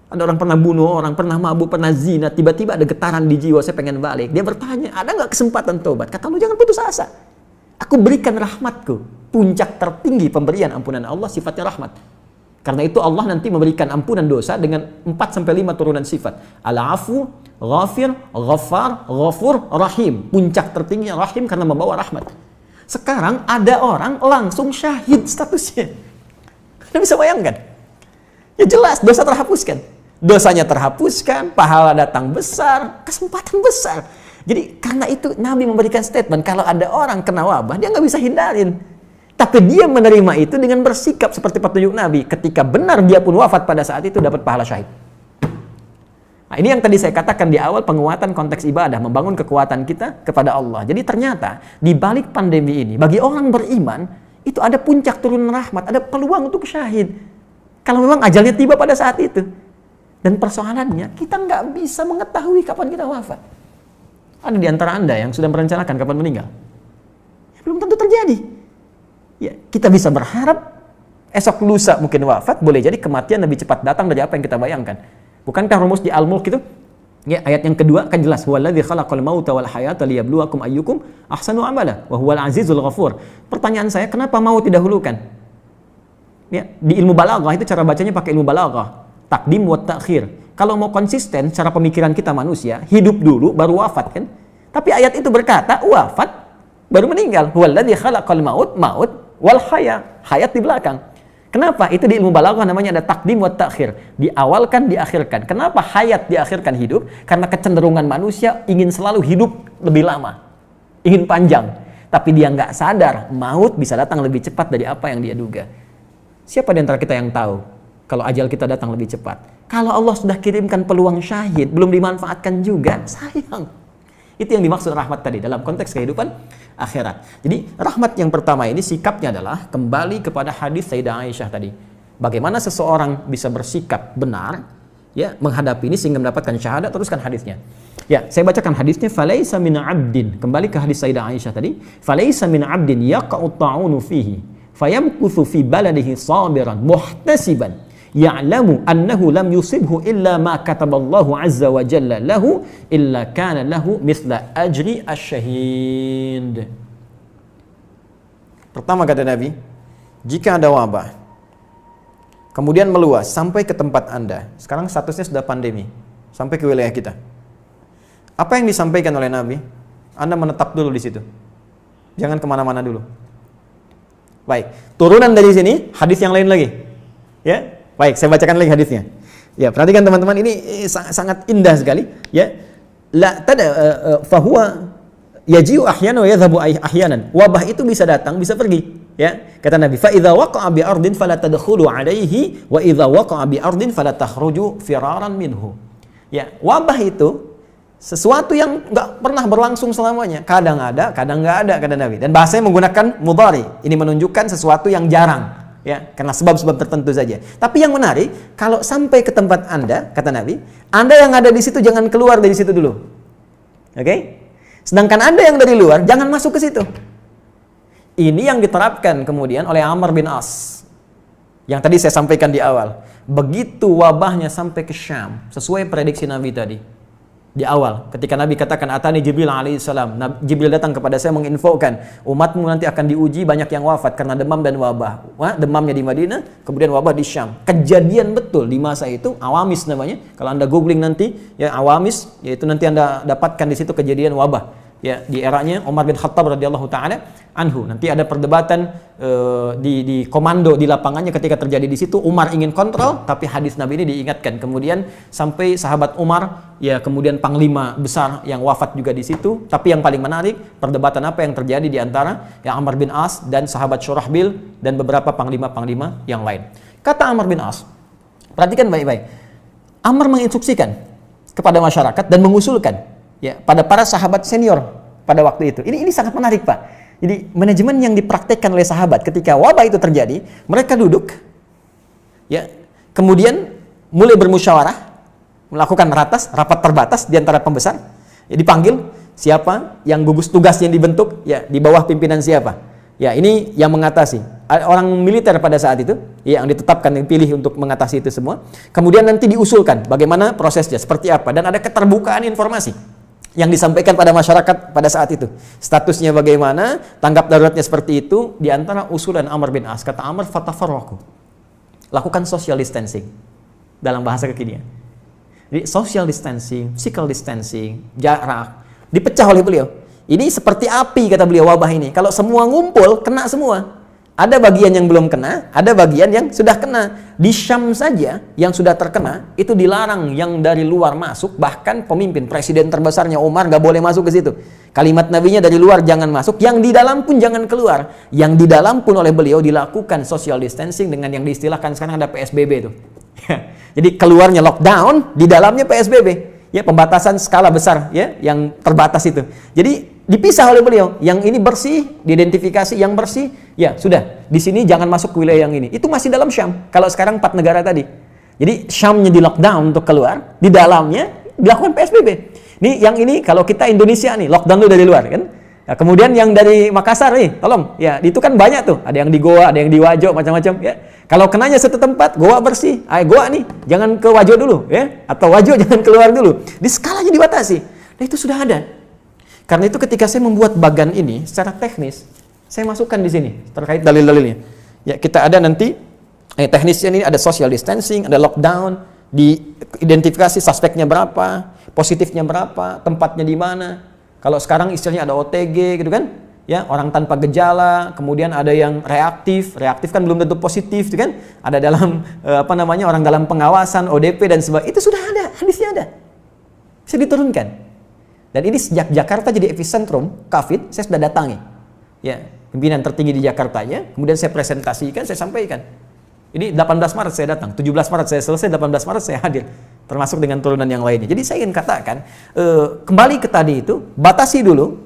Ada orang pernah bunuh orang, pernah mabuk, pernah zina, tiba-tiba ada getaran di jiwa, saya pengen balik. Dia bertanya, ada nggak kesempatan taubat? Kata lu, jangan putus asa. Aku berikan rahmatku. Puncak tertinggi pemberian ampunan Allah sifatnya rahmat. Karena itu Allah nanti memberikan ampunan dosa dengan 4-5 turunan sifat. Al-afu, ghafir, ghaffar, ghafur, rahim. Puncak tertinggi rahim karena membawa rahmat. Sekarang ada orang langsung syahid statusnya. Anda bisa bayangkan? Ya jelas, dosa terhapuskan. Dosanya terhapuskan, pahala datang besar, kesempatan besar. Jadi karena itu Nabi memberikan statement, kalau ada orang kena wabah, dia nggak bisa hindarin. Tapi dia menerima itu dengan bersikap seperti petunjuk Nabi. Ketika benar dia pun wafat pada saat itu dapat pahala syahid. Nah, ini yang tadi saya katakan di awal, penguatan konteks ibadah, membangun kekuatan kita kepada Allah. Jadi ternyata di balik pandemi ini, bagi orang beriman, itu ada puncak turunan rahmat, ada peluang untuk syahid. Kalau memang ajalnya tiba pada saat itu. Dan persoalannya, kita nggak bisa mengetahui kapan kita wafat. Ada di antara Anda yang sudah merencanakan kapan meninggal? Ya, belum tentu terjadi. Ya, kita bisa berharap esok lusa mungkin wafat, boleh jadi kematian lebih cepat datang dari apa yang kita bayangkan. Bukankah rumus di Al-Mulk itu? Ya, ayat yang kedua kan jelas, "Huwallazi khalaqal mauta wal hayata liyabluwakum ayyukum ahsanu amala wa huwal azizul ghafur." Pertanyaan saya, kenapa maut didahulukan? Ya, di ilmu balaghah itu cara bacanya pakai ilmu balaghah, takdim wa ta'khir. Kalau mau konsisten cara pemikiran kita manusia, hidup dulu baru wafat kan? Tapi ayat itu berkata wafat baru meninggal. Huwallazi khalaqal maut wal hayat di belakang. Kenapa? Itu di ilmu balaghah namanya ada takdim wa ta'khir. Diawalkan, diakhirkan. Kenapa hayat diakhirkan hidup? Karena kecenderungan manusia ingin selalu hidup lebih lama. Ingin panjang. Tapi dia nggak sadar, maut bisa datang lebih cepat dari apa yang dia duga. Siapa di antara kita yang tahu kalau ajal kita datang lebih cepat? Kalau Allah sudah kirimkan peluang syahid, belum dimanfaatkan juga, sayang. Itu yang dimaksud rahmat tadi dalam konteks kehidupan akhirat. Jadi rahmat yang pertama ini sikapnya adalah kembali kepada hadis Sayyidah Aisyah tadi. Bagaimana seseorang bisa bersikap benar ya menghadapi ini sehingga mendapatkan syahadat. Teruskan hadisnya. Ya, saya bacakan hadisnya. Falaisa min 'abdin, kembali ke hadis Sayyidah Aisyah tadi. Falaisa min 'abdin yaqa'u ta'unu fihi fayamkuthu fi baladihi sabiran muhtasiban ya'lamu annahu lam yusibhu illa ma kataballahu azza wa jalla lahu illa kana lahu mithla ajri asyahid. Pertama kata Nabi, jika ada wabah kemudian meluas sampai ke tempat Anda, sekarang statusnya sudah pandemi, sampai ke wilayah kita, apa yang disampaikan oleh Nabi? Anda menetap dulu di situ, jangan kemana-mana dulu. Baik, turunan dari sini hadis yang lain lagi. Ya, baik, saya bacakan lagi hadisnya. Ya, perhatikan teman-teman, ini sangat indah sekali. Ya, la tada fahuwa yaji'u ahyana wa yadhhabu ahyanan. Wabah itu bisa datang, bisa pergi. Ya, kata Nabi, fa idza waqa'a bi ardin fala tadkhulu 'alaihi wa idza waqa'a bi ardin fala takhruju firaran minhu. Ya, wabah itu sesuatu yang nggak pernah berlangsung selamanya. Kadang ada, kadang nggak ada, kata Nabi. Dan bahasanya menggunakan mudhari. Ini menunjukkan sesuatu yang jarang, ya, karena sebab-sebab tertentu saja. Tapi yang menarik, kalau sampai ke tempat Anda, kata Nabi, Anda yang ada di situ jangan keluar dari situ dulu. Oke? Sedangkan Anda yang dari luar jangan masuk ke situ. Ini yang diterapkan kemudian oleh Amr bin As. Yang tadi saya sampaikan di awal. Begitu wabahnya sampai ke Syam, sesuai prediksi Nabi tadi. Di awal, ketika Nabi katakan atani Jibril alaihissalam, Jibril datang kepada saya menginfokan umatmu nanti akan diuji, banyak yang wafat karena demam dan wabah. Demamnya di Madinah, kemudian wabah di Syam. Kejadian betul di masa itu, awamis namanya. Kalau Anda googling nanti, ya awamis, yaitu nanti Anda dapatkan di situ kejadian wabah. Ya, di eranya Umar bin Khattab radhiyallahu taala anhu. Nanti ada perdebatan di komando di lapangannya ketika terjadi di situ. Umar ingin kontrol, tapi hadis Nabi ini diingatkan. Kemudian sampai sahabat Umar, ya kemudian panglima besar yang wafat juga di situ. Tapi yang paling menarik, perdebatan apa yang terjadi di antara ya Amr bin As dan sahabat Syurahbil dan beberapa panglima-panglima yang lain. Kata Amr bin As, perhatikan baik-baik. Amr menginstruksikan kepada masyarakat dan mengusulkan ya pada para sahabat senior pada waktu itu. Ini sangat menarik, Pak. Jadi manajemen yang dipraktekkan oleh sahabat ketika wabah itu terjadi, mereka duduk ya, kemudian mulai bermusyawarah, melakukan rapat terbatas di antara pembesar. Ya, dipanggil siapa yang gugus tugas yang dibentuk, ya di bawah pimpinan siapa. Ya, ini yang mengatasi. Orang militer pada saat itu, ya, yang ditetapkan, yang pilih untuk mengatasi itu semua. Kemudian nanti diusulkan bagaimana prosesnya, seperti apa, dan ada keterbukaan informasi yang disampaikan pada masyarakat pada saat itu. Statusnya bagaimana, tanggap daruratnya seperti itu. Di antara usulan Amr bin As, kata Amr, fatafarraqu. Lakukan social distancing dalam bahasa kekinian. Jadi social distancing, physical distancing, jarak, dipecah oleh beliau. Ini seperti api, kata beliau, wabah ini. Kalau semua ngumpul, kena semua. Ada bagian yang belum kena, ada bagian yang sudah kena. Di Syam saja yang sudah terkena, itu dilarang yang dari luar masuk. Bahkan pemimpin, presiden terbesarnya Umar nggak boleh masuk ke situ. Kalimat nabinya dari luar jangan masuk, yang di dalam pun jangan keluar. Yang di dalam pun oleh beliau dilakukan social distancing dengan yang diistilahkan sekarang ada PSBB itu. Jadi keluarnya lockdown, di dalamnya PSBB. Ya, pembatasan skala besar ya, yang terbatas itu. Jadi dipisah oleh beliau, yang ini bersih, diidentifikasi yang bersih, ya sudah, di sini jangan masuk ke wilayah yang ini. Itu masih dalam Syam. Kalau sekarang 4 negara tadi. Jadi Syamnya di lockdown untuk keluar, di dalamnya dilakukan PSBB. Nih yang ini kalau kita Indonesia nih, lockdown dulu dari luar kan. Nah, kemudian yang dari Makassar nih, tolong, ya itu kan banyak tuh, ada yang di Goa, ada yang di Wajo, macam-macam ya. Kalau kenanya satu tempat, Goa bersih, Goa nih, jangan ke Wajo dulu ya, atau Wajo jangan keluar dulu. Di skalanya dibatasi. Nah, itu sudah ada. Karena itu ketika saya membuat bagan ini secara teknis, saya masukkan di sini terkait dalil-dalilnya. Ya, kita ada nanti teknisnya ini ada social distancing, ada lockdown, diidentifikasi suspeknya berapa, positifnya berapa, tempatnya di mana. Kalau sekarang istilahnya ada OTG gitu kan, ya orang tanpa gejala, kemudian ada yang reaktif kan belum tentu positif, gitu kan? Ada dalam orang dalam pengawasan, ODP dan sebagainya. Itu sudah ada, hadisnya ada, bisa diturunkan. Dan ini sejak Jakarta jadi epicentrum COVID, saya sudah datangi, ya pimpinan tertinggi di Jakartanya, kemudian saya presentasikan, saya sampaikan. Ini 18 Maret saya datang, 17 Maret saya selesai, 18 Maret saya hadir. Termasuk dengan turunan yang lainnya. Jadi saya ingin katakan, kembali ke tadi itu, batasi dulu.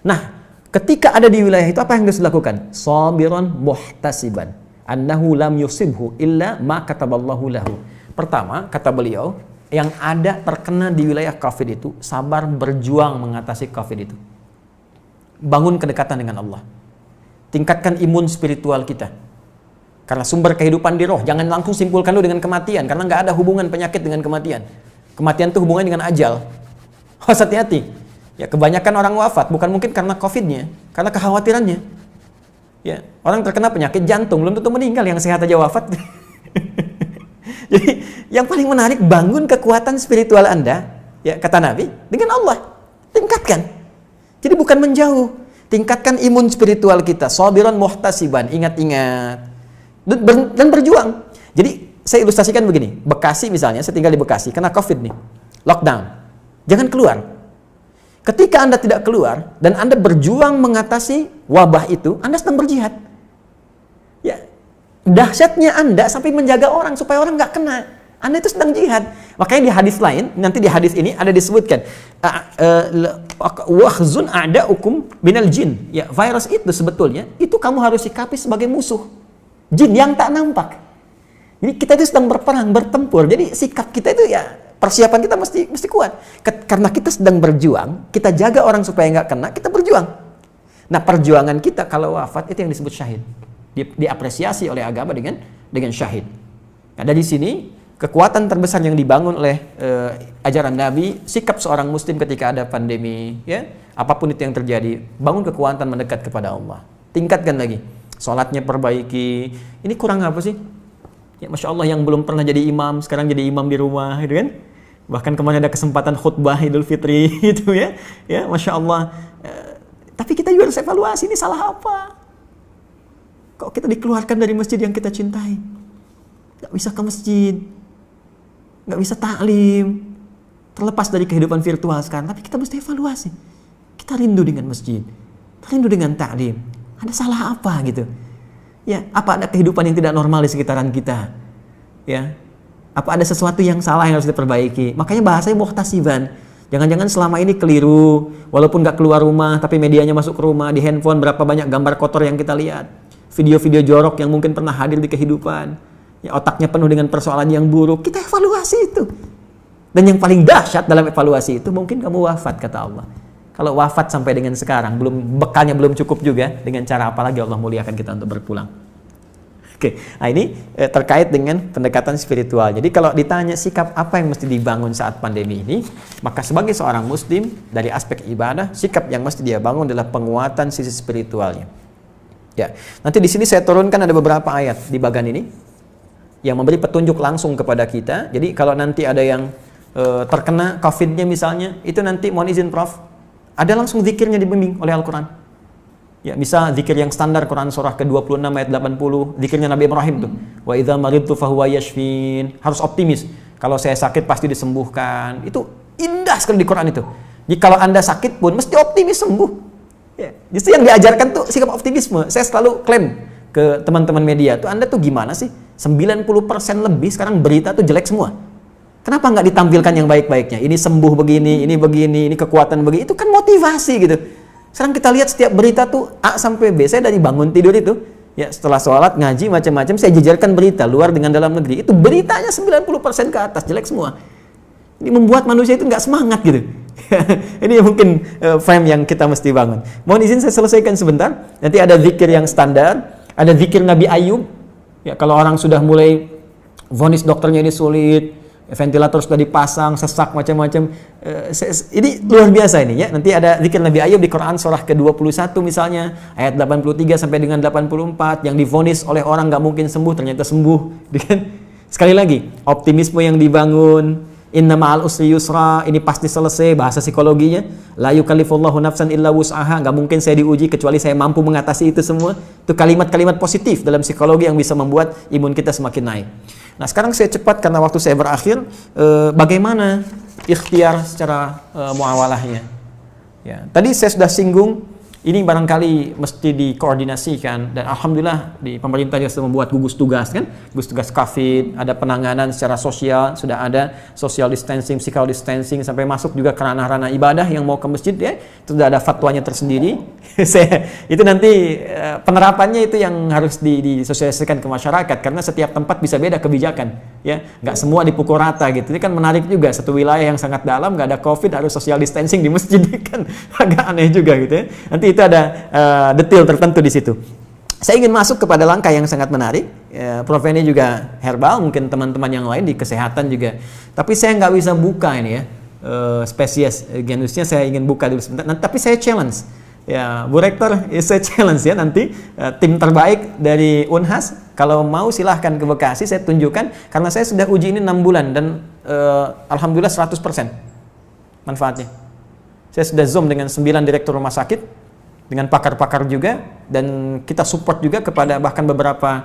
Nah, ketika ada di wilayah itu, apa yang harus dilakukan? Sabiran muhtasiban. Annahu lam yusibhu illa ma kataballahu lahu. Pertama, kata beliau, yang ada terkena di wilayah COVID itu, sabar berjuang mengatasi COVID itu. Bangun kedekatan dengan Allah. Tingkatkan imun spiritual kita. Karena sumber kehidupan di roh. Jangan langsung simpulkan dulu dengan kematian. Karena nggak ada hubungan penyakit dengan kematian. Kematian itu hubungannya dengan ajal. Hati-hati. Ya, kebanyakan orang wafat bukan mungkin karena COVID-nya, karena kekhawatirannya. Ya, orang terkena penyakit jantung belum tentu meninggal, yang sehat aja wafat. Jadi, yang paling menarik, bangun kekuatan spiritual Anda, ya kata Nabi, dengan Allah. Tingkatkan. Jadi bukan menjauh. Tingkatkan imun spiritual kita. Sabiran muhtasiban. Ingat-ingat. Dan berjuang. Jadi saya ilustrasikan begini. Bekasi misalnya, saya tinggal di Bekasi, kena COVID nih. Lockdown. Jangan keluar. Ketika Anda tidak keluar dan Anda berjuang mengatasi wabah itu, Anda sedang berjihad. Ya, dahsyatnya Anda sampai menjaga orang supaya orang nggak kena. Anda itu sedang jihad. Makanya di hadis lain, nanti di hadis ini ada disebutkan, wahzun a'da'ukum minal jin. Ya, virus itu sebetulnya itu kamu harus sikapi sebagai musuh. Jin yang tak nampak. Jadi kita itu sedang berperang, bertempur. Jadi sikap kita itu ya, persiapan kita mesti kuat. Karena kita sedang berjuang, kita jaga orang supaya nggak kena, kita berjuang. Nah, perjuangan kita kalau wafat itu yang disebut syahid. Diapresiasi oleh agama dengan syahid. Nah, dari sini kekuatan terbesar yang dibangun oleh ajaran Nabi, sikap seorang muslim ketika ada pandemi, ya, apapun itu yang terjadi, bangun kekuatan mendekat kepada Allah. Tingkatkan lagi. Sholatnya perbaiki. Ini kurang apa sih? Ya, Masya Allah, yang belum pernah jadi imam, sekarang jadi imam di rumah, gitu kan? Bahkan kemarin ada kesempatan khutbah Idul Fitri, gitu ya. Ya, Masya Allah. Tapi kita juga harus evaluasi, ini salah apa? Kok kita dikeluarkan dari masjid yang kita cintai? Gak bisa ke masjid. Gak bisa taklim. Terlepas dari kehidupan virtual sekarang. Tapi kita mesti evaluasi. Kita rindu dengan masjid. Kita rindu dengan taklim. Ada salah apa gitu? Ya, apa ada kehidupan yang tidak normal di sekitaran kita? Ya, apa ada sesuatu yang salah yang harus diperbaiki? Makanya bahasanya muhtasiban. Jangan-jangan selama ini keliru, walaupun nggak keluar rumah, tapi medianya masuk ke rumah, di handphone berapa banyak gambar kotor yang kita lihat, video-video jorok yang mungkin pernah hadir di kehidupan. Ya, otaknya penuh dengan persoalan yang buruk. Kita evaluasi itu. Dan yang paling dahsyat dalam evaluasi itu mungkin kamu wafat, kata Allah. Kalau wafat sampai dengan sekarang, bekalnya belum cukup juga, dengan cara apa lagi Allah muliakan kita untuk berpulang. Oke, nah ini terkait dengan pendekatan spiritual. Jadi kalau ditanya sikap apa yang mesti dibangun saat pandemi ini, maka sebagai seorang muslim, dari aspek ibadah, sikap yang mesti dia bangun adalah penguatan sisi spiritualnya. Ya, nanti di sini saya turunkan ada beberapa ayat di bagian ini, yang memberi petunjuk langsung kepada kita. Jadi kalau nanti ada yang terkena COVID-nya misalnya, itu nanti mohon izin Prof, ada langsung zikirnya dibimbing oleh Al-Quran. Ya, bisa zikir yang standar Quran surah ke-26 ayat 80, zikirnya Nabi Ibrahim tuh. Wa idza maridtu fahuwa yashfin. Harus optimis. Kalau saya sakit pasti disembuhkan. Itu indah sekali di Quran itu. Jadi kalau Anda sakit pun mesti optimis sembuh. Ya, justru yang diajarkan tuh sikap optimisme. Saya selalu klaim ke teman-teman media tuh, Anda tuh gimana sih? 90% lebih sekarang berita tuh jelek semua. Kenapa nggak ditampilkan yang baik-baiknya? Ini sembuh begini, ini kekuatan begini. Itu kan motivasi gitu. Sekarang kita lihat setiap berita tuh A sampai B. Saya dari bangun tidur itu, ya setelah sholat, ngaji, macam-macam, saya jejerkan berita luar dengan dalam negeri. Itu beritanya 90% ke atas, jelek semua. Ini membuat manusia itu nggak semangat gitu. Ini mungkin frame yang kita mesti bangun. Mohon izin saya selesaikan sebentar. Nanti ada zikir yang standar, ada zikir Nabi Ayub. Ya, kalau orang sudah mulai vonis dokternya ini sulit, ventilator sudah dipasang, sesak macam-macam. Ini luar biasa ini ya. Nanti ada zikir Nabi Ayub di Quran surah ke-21 misalnya, ayat 83 sampai dengan 84, yang divonis oleh orang nggak mungkin sembuh, ternyata sembuh. Sekali lagi, optimisme yang dibangun, inna ma'al usri yusra, ini pasti selesai, bahasa psikologinya. La yukallifullahu nafsan illa wus'aha, nggak mungkin saya diuji kecuali saya mampu mengatasi itu semua. Itu kalimat-kalimat positif dalam psikologi yang bisa membuat imun kita semakin naik. Nah, sekarang saya cepat karena waktu saya berakhir. Bagaimana ikhtiar secara muawalahnya? Ya, tadi saya sudah singgung Ini barangkali mesti dikoordinasikan, dan alhamdulillah di pemerintah juga sudah membuat gugus tugas kan, gugus tugas COVID, ada penanganan secara sosial, sudah ada social distancing, physical distancing, sampai masuk juga ke ranah-ranah ibadah yang mau ke masjid ya, itu sudah ada fatwanya tersendiri. Itu nanti penerapannya itu yang harus disosialisasikan ke masyarakat, karena setiap tempat bisa beda kebijakan ya, nggak semua dipukul rata gitu. Ini kan menarik juga, satu wilayah yang sangat dalam nggak ada COVID harus social distancing di masjid kan agak aneh juga gitu ya. Nanti itu ada detail tertentu di situ. Saya ingin masuk kepada langkah yang sangat menarik. Prof ini juga herbal, mungkin teman-teman yang lain di kesehatan juga. Tapi saya nggak bisa buka ini ya, spesies genusnya saya ingin buka dulu sebentar. Tapi saya challenge, ya Bu Rektor, saya challenge ya nanti tim terbaik dari Unhas, kalau mau silahkan ke Bekasi, saya tunjukkan, karena saya sudah uji ini 6 bulan dan alhamdulillah 100% manfaatnya. Saya sudah zoom dengan 9 direktur rumah sakit, dengan pakar-pakar juga, dan kita support juga kepada bahkan beberapa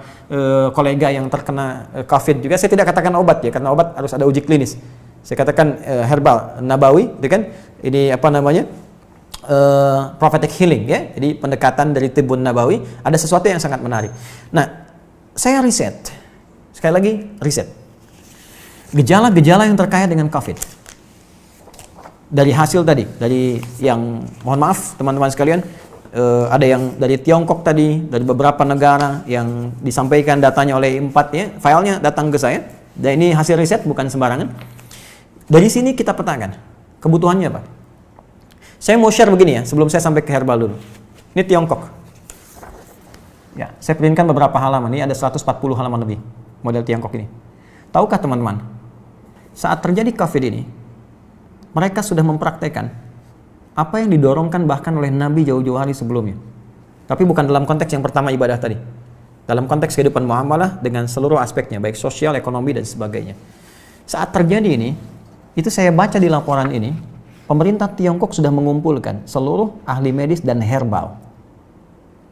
kolega yang terkena COVID juga. Saya tidak katakan obat ya, karena obat harus ada uji klinis. Saya katakan herbal nabawi, itu kan ini apa namanya, prophetic healing ya. Jadi pendekatan dari tibun nabawi, ada sesuatu yang sangat menarik. Nah, saya riset, sekali lagi riset gejala-gejala yang terkait dengan COVID. Dari hasil tadi, dari yang mohon maaf teman-teman sekalian, ada yang dari Tiongkok tadi, dari beberapa negara yang disampaikan datanya oleh I4 ya, filenya datang ke saya, dan ini hasil riset bukan sembarangan. Dari sini kita petakan kebutuhannya apa. Saya mau share begini ya, sebelum saya sampai ke herbal dulu. Ini Tiongkok. Ya, saya printkan beberapa halaman, ini ada 140 halaman lebih model Tiongkok ini. Tahukah teman-teman, saat terjadi COVID ini, mereka sudah mempraktekkan apa yang didorongkan bahkan oleh Nabi jauh-jauh hari sebelumnya. Tapi bukan dalam konteks yang pertama ibadah tadi. Dalam konteks kehidupan muamalah dengan seluruh aspeknya, baik sosial, ekonomi, dan sebagainya. Saat terjadi ini, itu saya baca di laporan ini, pemerintah Tiongkok sudah mengumpulkan seluruh ahli medis dan herbal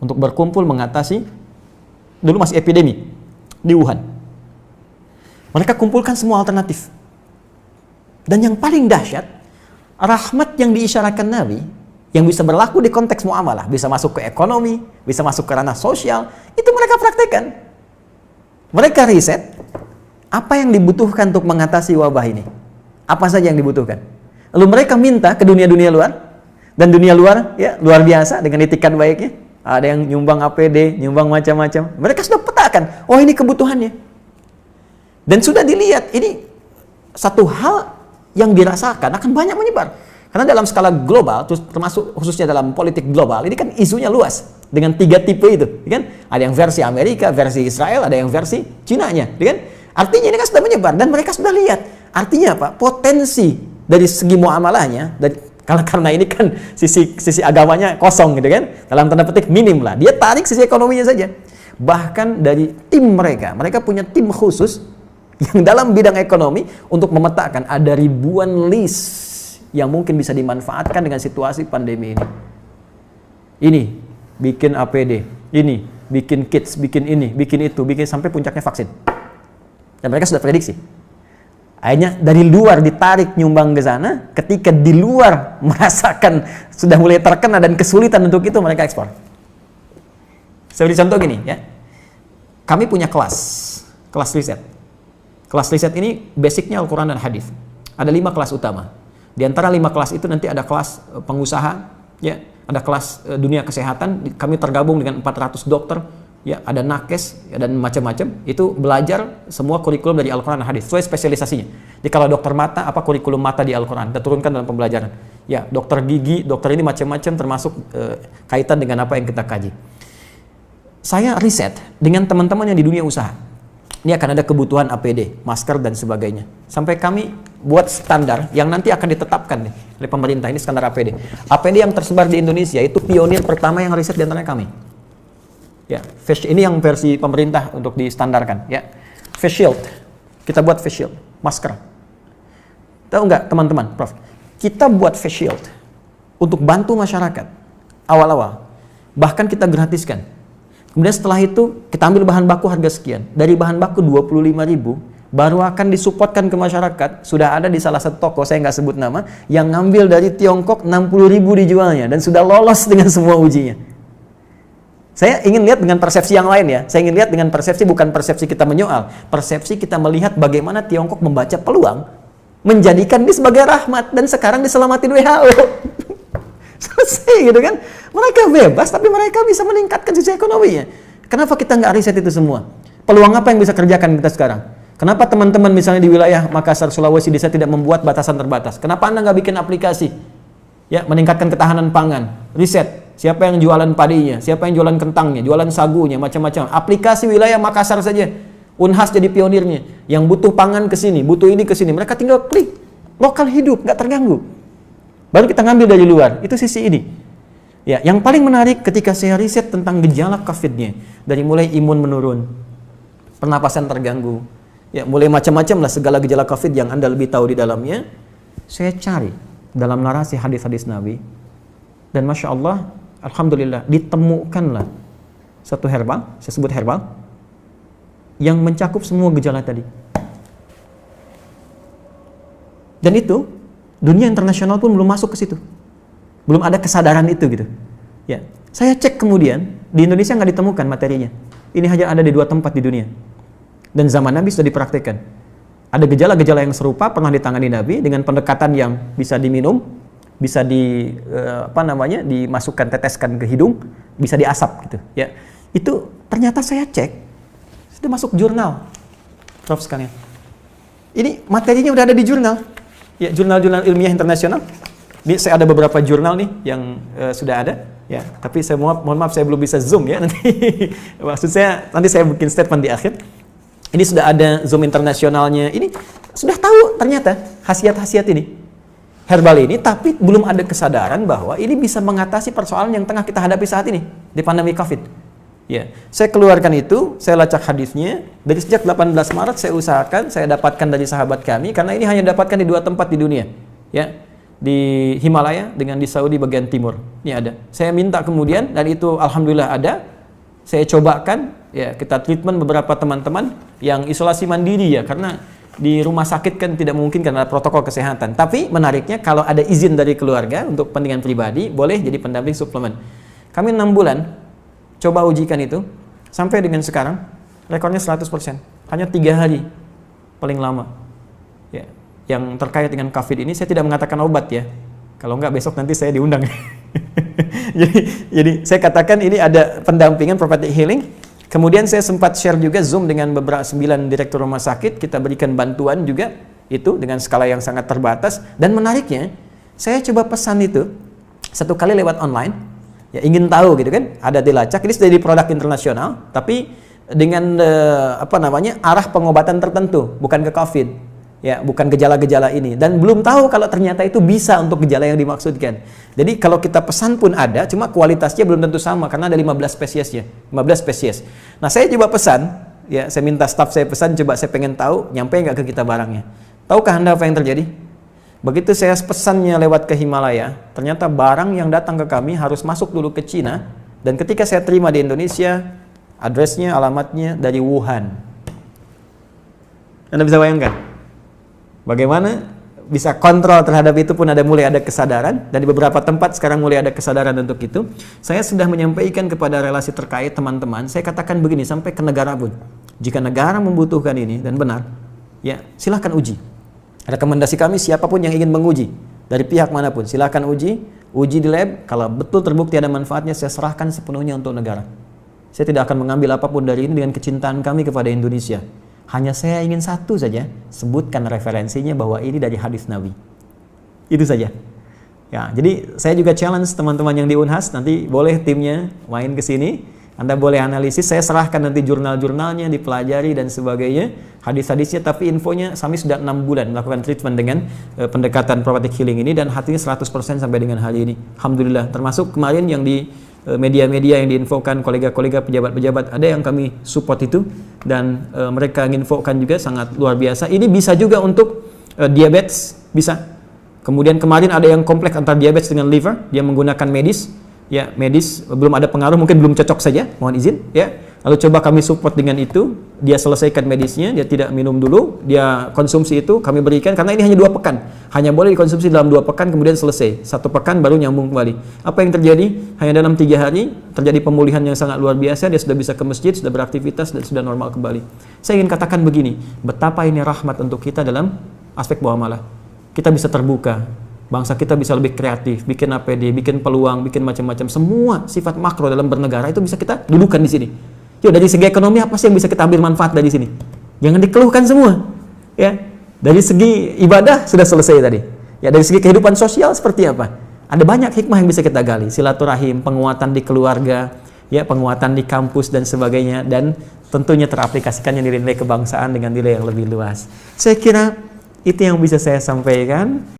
untuk berkumpul mengatasi, dulu masih epidemi di Wuhan. Mereka kumpulkan semua alternatif. Dan yang paling dahsyat, rahmat yang diisyaratkan Nabi, yang bisa berlaku di konteks muamalah, bisa masuk ke ekonomi, bisa masuk ke ranah sosial, itu mereka praktekkan. Mereka riset, apa yang dibutuhkan untuk mengatasi wabah ini? Apa saja yang dibutuhkan? Lalu mereka minta ke dunia-dunia luar, dan dunia luar, ya luar biasa dengan itikan baiknya. Ada yang nyumbang APD, nyumbang macam-macam. Mereka sudah petakan, oh ini kebutuhannya. Dan sudah dilihat, ini satu hal yang dirasakan akan banyak menyebar. Karena dalam skala global, termasuk khususnya dalam politik global, ini kan isunya luas dengan 3 tipe itu, kan? Ada yang versi Amerika, versi Israel, ada yang versi Cina-nya, kan? Artinya ini kan sudah menyebar dan mereka sudah lihat. Artinya apa? Potensi dari segi muamalahnya, karena ini kan sisi agamanya kosong gitu kan, dalam tanda petik minim lah. Dia tarik sisi ekonominya saja. Bahkan dari tim mereka punya tim khusus yang dalam bidang ekonomi untuk memetakan ada ribuan list yang mungkin bisa dimanfaatkan dengan situasi pandemi ini. Ini bikin APD, ini bikin kits, bikin ini, bikin itu, bikin sampai puncaknya vaksin. Dan mereka sudah prediksi. Akhirnya dari luar ditarik nyumbang ke sana, ketika di luar merasakan sudah mulai terkena dan kesulitan untuk itu, mereka ekspor. Saya beri contoh gini ya. Kami punya kelas riset. Kelas riset ini basicnya Al-Quran dan Hadis. Ada 5 kelas utama. Di antara 5 kelas itu nanti ada kelas pengusaha, ya, ada kelas dunia kesehatan. Kami tergabung dengan 400 dokter, ya, ada nakes, ya, dan macam-macam. Itu belajar semua kurikulum dari Al-Quran dan Hadis sesuai spesialisasinya. Jadi kalau dokter mata, apa kurikulum mata di Al-Quran? Kita turunkan dalam pembelajaran. Ya, dokter gigi, dokter ini macam-macam termasuk kaitan dengan apa yang kita kaji. Saya riset dengan teman-teman yang di dunia usaha. Ini akan ada kebutuhan APD, masker, dan sebagainya. Sampai kami buat standar yang nanti akan ditetapkan nih oleh pemerintah. Ini standar APD. APD yang tersebar di Indonesia itu pionir pertama yang riset di antara kami. Ya, ini yang versi pemerintah untuk distandarkan. Ya, face shield. Kita buat face shield, masker. Tahu nggak teman-teman, Prof? Kita buat face shield untuk bantu masyarakat awal-awal. Bahkan kita gratiskan. Kemudian setelah itu kita ambil bahan baku harga sekian. Dari bahan baku 25.000 baru akan disupportkan ke masyarakat. Sudah ada di salah satu toko, saya nggak sebut nama, yang ngambil dari Tiongkok 60.000 dijualnya dan sudah lolos dengan semua ujinya. Saya ingin lihat dengan persepsi yang lain ya. Saya ingin lihat dengan persepsi, bukan persepsi kita menyoal, persepsi kita melihat bagaimana Tiongkok membaca peluang menjadikan ini sebagai rahmat dan sekarang diselamatin WHO. Selesai gitu kan. Mereka bebas tapi mereka bisa meningkatkan sisi ekonominya. Kenapa kita nggak riset itu semua? Peluang apa yang bisa kerjakan kita sekarang? Kenapa teman-teman misalnya di wilayah Makassar, Sulawesi, desa tidak membuat batasan terbatas? Kenapa Anda nggak bikin aplikasi? Ya, meningkatkan ketahanan pangan, riset, siapa yang jualan padinya, siapa yang jualan kentangnya, jualan sagunya, macam-macam. Aplikasi wilayah Makassar saja. Unhas jadi pionirnya. Yang butuh pangan ke sini, butuh ini ke sini. Mereka tinggal klik, lokal hidup, nggak terganggu. Baru kita ngambil dari luar. Itu sisi ini. Ya, yang paling menarik ketika saya riset tentang gejala COVID-nya, dari mulai imun menurun, pernapasan terganggu, ya mulai macam-macam lah segala gejala COVID yang Anda lebih tahu di dalamnya. Saya cari dalam narasi hadis-hadis Nabi, dan Masya Allah, Alhamdulillah, ditemukanlah satu herbal, saya sebut herbal, yang mencakup semua gejala tadi. Dan itu, dunia internasional pun belum masuk ke situ. Belum ada kesadaran itu gitu. Ya, saya cek kemudian, di Indonesia nggak ditemukan materinya. Ini hanya ada di 2 tempat di dunia. Dan zaman Nabi sudah dipraktikkan. Ada gejala-gejala yang serupa pernah ditangani Nabi dengan pendekatan yang bisa diminum, bisa dimasukkan, teteskan ke hidung, bisa diasap gitu. Ya, itu ternyata saya cek sudah masuk jurnal, Prof sekalian. Ini materinya udah ada di jurnal, ya jurnal-jurnal ilmiah internasional. Ini saya ada beberapa jurnal nih yang sudah ada, ya. Tapi saya mohon maaf saya belum bisa zoom ya nanti. Maksud saya nanti saya bikin statement di akhir. Ini sudah ada Zoom internasionalnya. Ini sudah tahu ternyata khasiat-khasiat ini. Herbal ini, tapi belum ada kesadaran bahwa ini bisa mengatasi persoalan yang tengah kita hadapi saat ini di pandemi COVID. Ya, saya keluarkan itu, saya lacak hadisnya. Dari sejak 18 Maret saya usahakan, saya dapatkan dari sahabat kami karena ini hanya dapatkan di 2 tempat di dunia. Ya, di Himalaya dengan di Saudi bagian timur. Ini ada. Saya minta kemudian dan itu alhamdulillah ada. Saya cobakan, ya kita treatment beberapa teman-teman yang isolasi mandiri ya, karena di rumah sakit kan tidak mungkin karena protokol kesehatan. Tapi menariknya kalau ada izin dari keluarga untuk kepentingan pribadi, boleh jadi pendamping suplemen. Kami 6 bulan coba ujikan itu, sampai dengan sekarang rekornya 100%. Hanya 3 hari paling lama. Ya, yang terkait dengan COVID ini saya tidak mengatakan obat ya. Kalau enggak besok nanti saya diundang. jadi saya katakan ini ada pendampingan prophetic healing. Kemudian saya sempat share juga Zoom dengan beberapa 9 direktur rumah sakit, kita berikan bantuan juga itu dengan skala yang sangat terbatas. Dan menariknya, saya coba pesan itu 1 kali lewat online. Ya ingin tahu gitu kan, ada dilacak. Ini sudah jadi produk internasional, tapi dengan arah pengobatan tertentu, bukan ke COVID. Ya, bukan gejala-gejala ini, dan belum tahu kalau ternyata itu bisa untuk gejala yang dimaksudkan. Jadi kalau kita pesan pun ada, cuma kualitasnya belum tentu sama karena ada 15 spesiesnya, 15 spesies. Nah, saya coba pesan, ya saya minta staff saya pesan, coba saya pengen tahu nyampe nggak ke kita barangnya. Tahukah Anda apa yang terjadi? Begitu saya pesannya lewat ke Himalaya, ternyata barang yang datang ke kami harus masuk dulu ke Cina, dan ketika saya terima di Indonesia, addressnya, alamatnya dari Wuhan. Anda bisa bayangkan? Bagaimana bisa kontrol terhadap itu pun mulai ada kesadaran, dan di beberapa tempat sekarang mulai ada kesadaran untuk itu. Saya sudah menyampaikan kepada relasi terkait teman-teman, saya katakan begini sampai ke negara pun. Jika negara membutuhkan ini dan benar, ya silahkan uji. Rekomendasi kami siapapun yang ingin menguji dari pihak manapun, silahkan uji di lab. Kalau betul terbukti ada manfaatnya, saya serahkan sepenuhnya untuk negara. Saya tidak akan mengambil apapun dari ini dengan kecintaan kami kepada Indonesia. Hanya saya ingin satu saja, sebutkan referensinya bahwa ini dari hadis Nabi. Itu saja. Ya, jadi saya juga challenge teman-teman yang di Unhas, nanti boleh timnya main ke sini, Anda boleh analisis, saya serahkan nanti jurnal-jurnalnya, dipelajari dan sebagainya, hadis-hadisnya, tapi infonya kami sudah 6 bulan melakukan treatment dengan pendekatan prophetic healing ini, dan hatinya 100% sampai dengan hari ini. Alhamdulillah, termasuk kemarin yang di media-media yang diinfokan kolega-kolega pejabat-pejabat, ada yang kami support itu, dan mereka menginfokan juga sangat luar biasa. Ini bisa juga untuk diabetes, bisa. Kemudian kemarin ada yang kompleks antara diabetes dengan liver, dia menggunakan medis, ya medis belum ada pengaruh, mungkin belum cocok saja, mohon izin, ya. Lalu coba kami support dengan itu, dia selesaikan medisnya, dia tidak minum dulu, dia konsumsi itu, kami berikan, karena ini hanya 2 pekan. Hanya boleh dikonsumsi dalam 2 pekan, kemudian selesai. 1 pekan baru nyambung kembali. Apa yang terjadi? Hanya dalam 3 hari, terjadi pemulihan yang sangat luar biasa, dia sudah bisa ke masjid, sudah beraktivitas, dan sudah normal kembali. Saya ingin katakan begini, betapa ini rahmat untuk kita dalam aspek muamalah. Kita bisa terbuka, bangsa kita bisa lebih kreatif, bikin APD, bikin peluang, bikin macam-macam. Semua sifat makro dalam bernegara itu bisa kita dudukan di sini. Yuk, dari segi ekonomi apa sih yang bisa kita ambil manfaat dari sini? Jangan dikeluhkan semua. Ya, dari segi ibadah sudah selesai tadi. Ya, dari segi kehidupan sosial seperti apa? Ada banyak hikmah yang bisa kita gali. Silaturahim, penguatan di keluarga, ya, penguatan di kampus dan sebagainya, dan tentunya teraplikasikannya nilai-nilai kebangsaan dengan nilai yang lebih luas. Saya kira itu yang bisa saya sampaikan.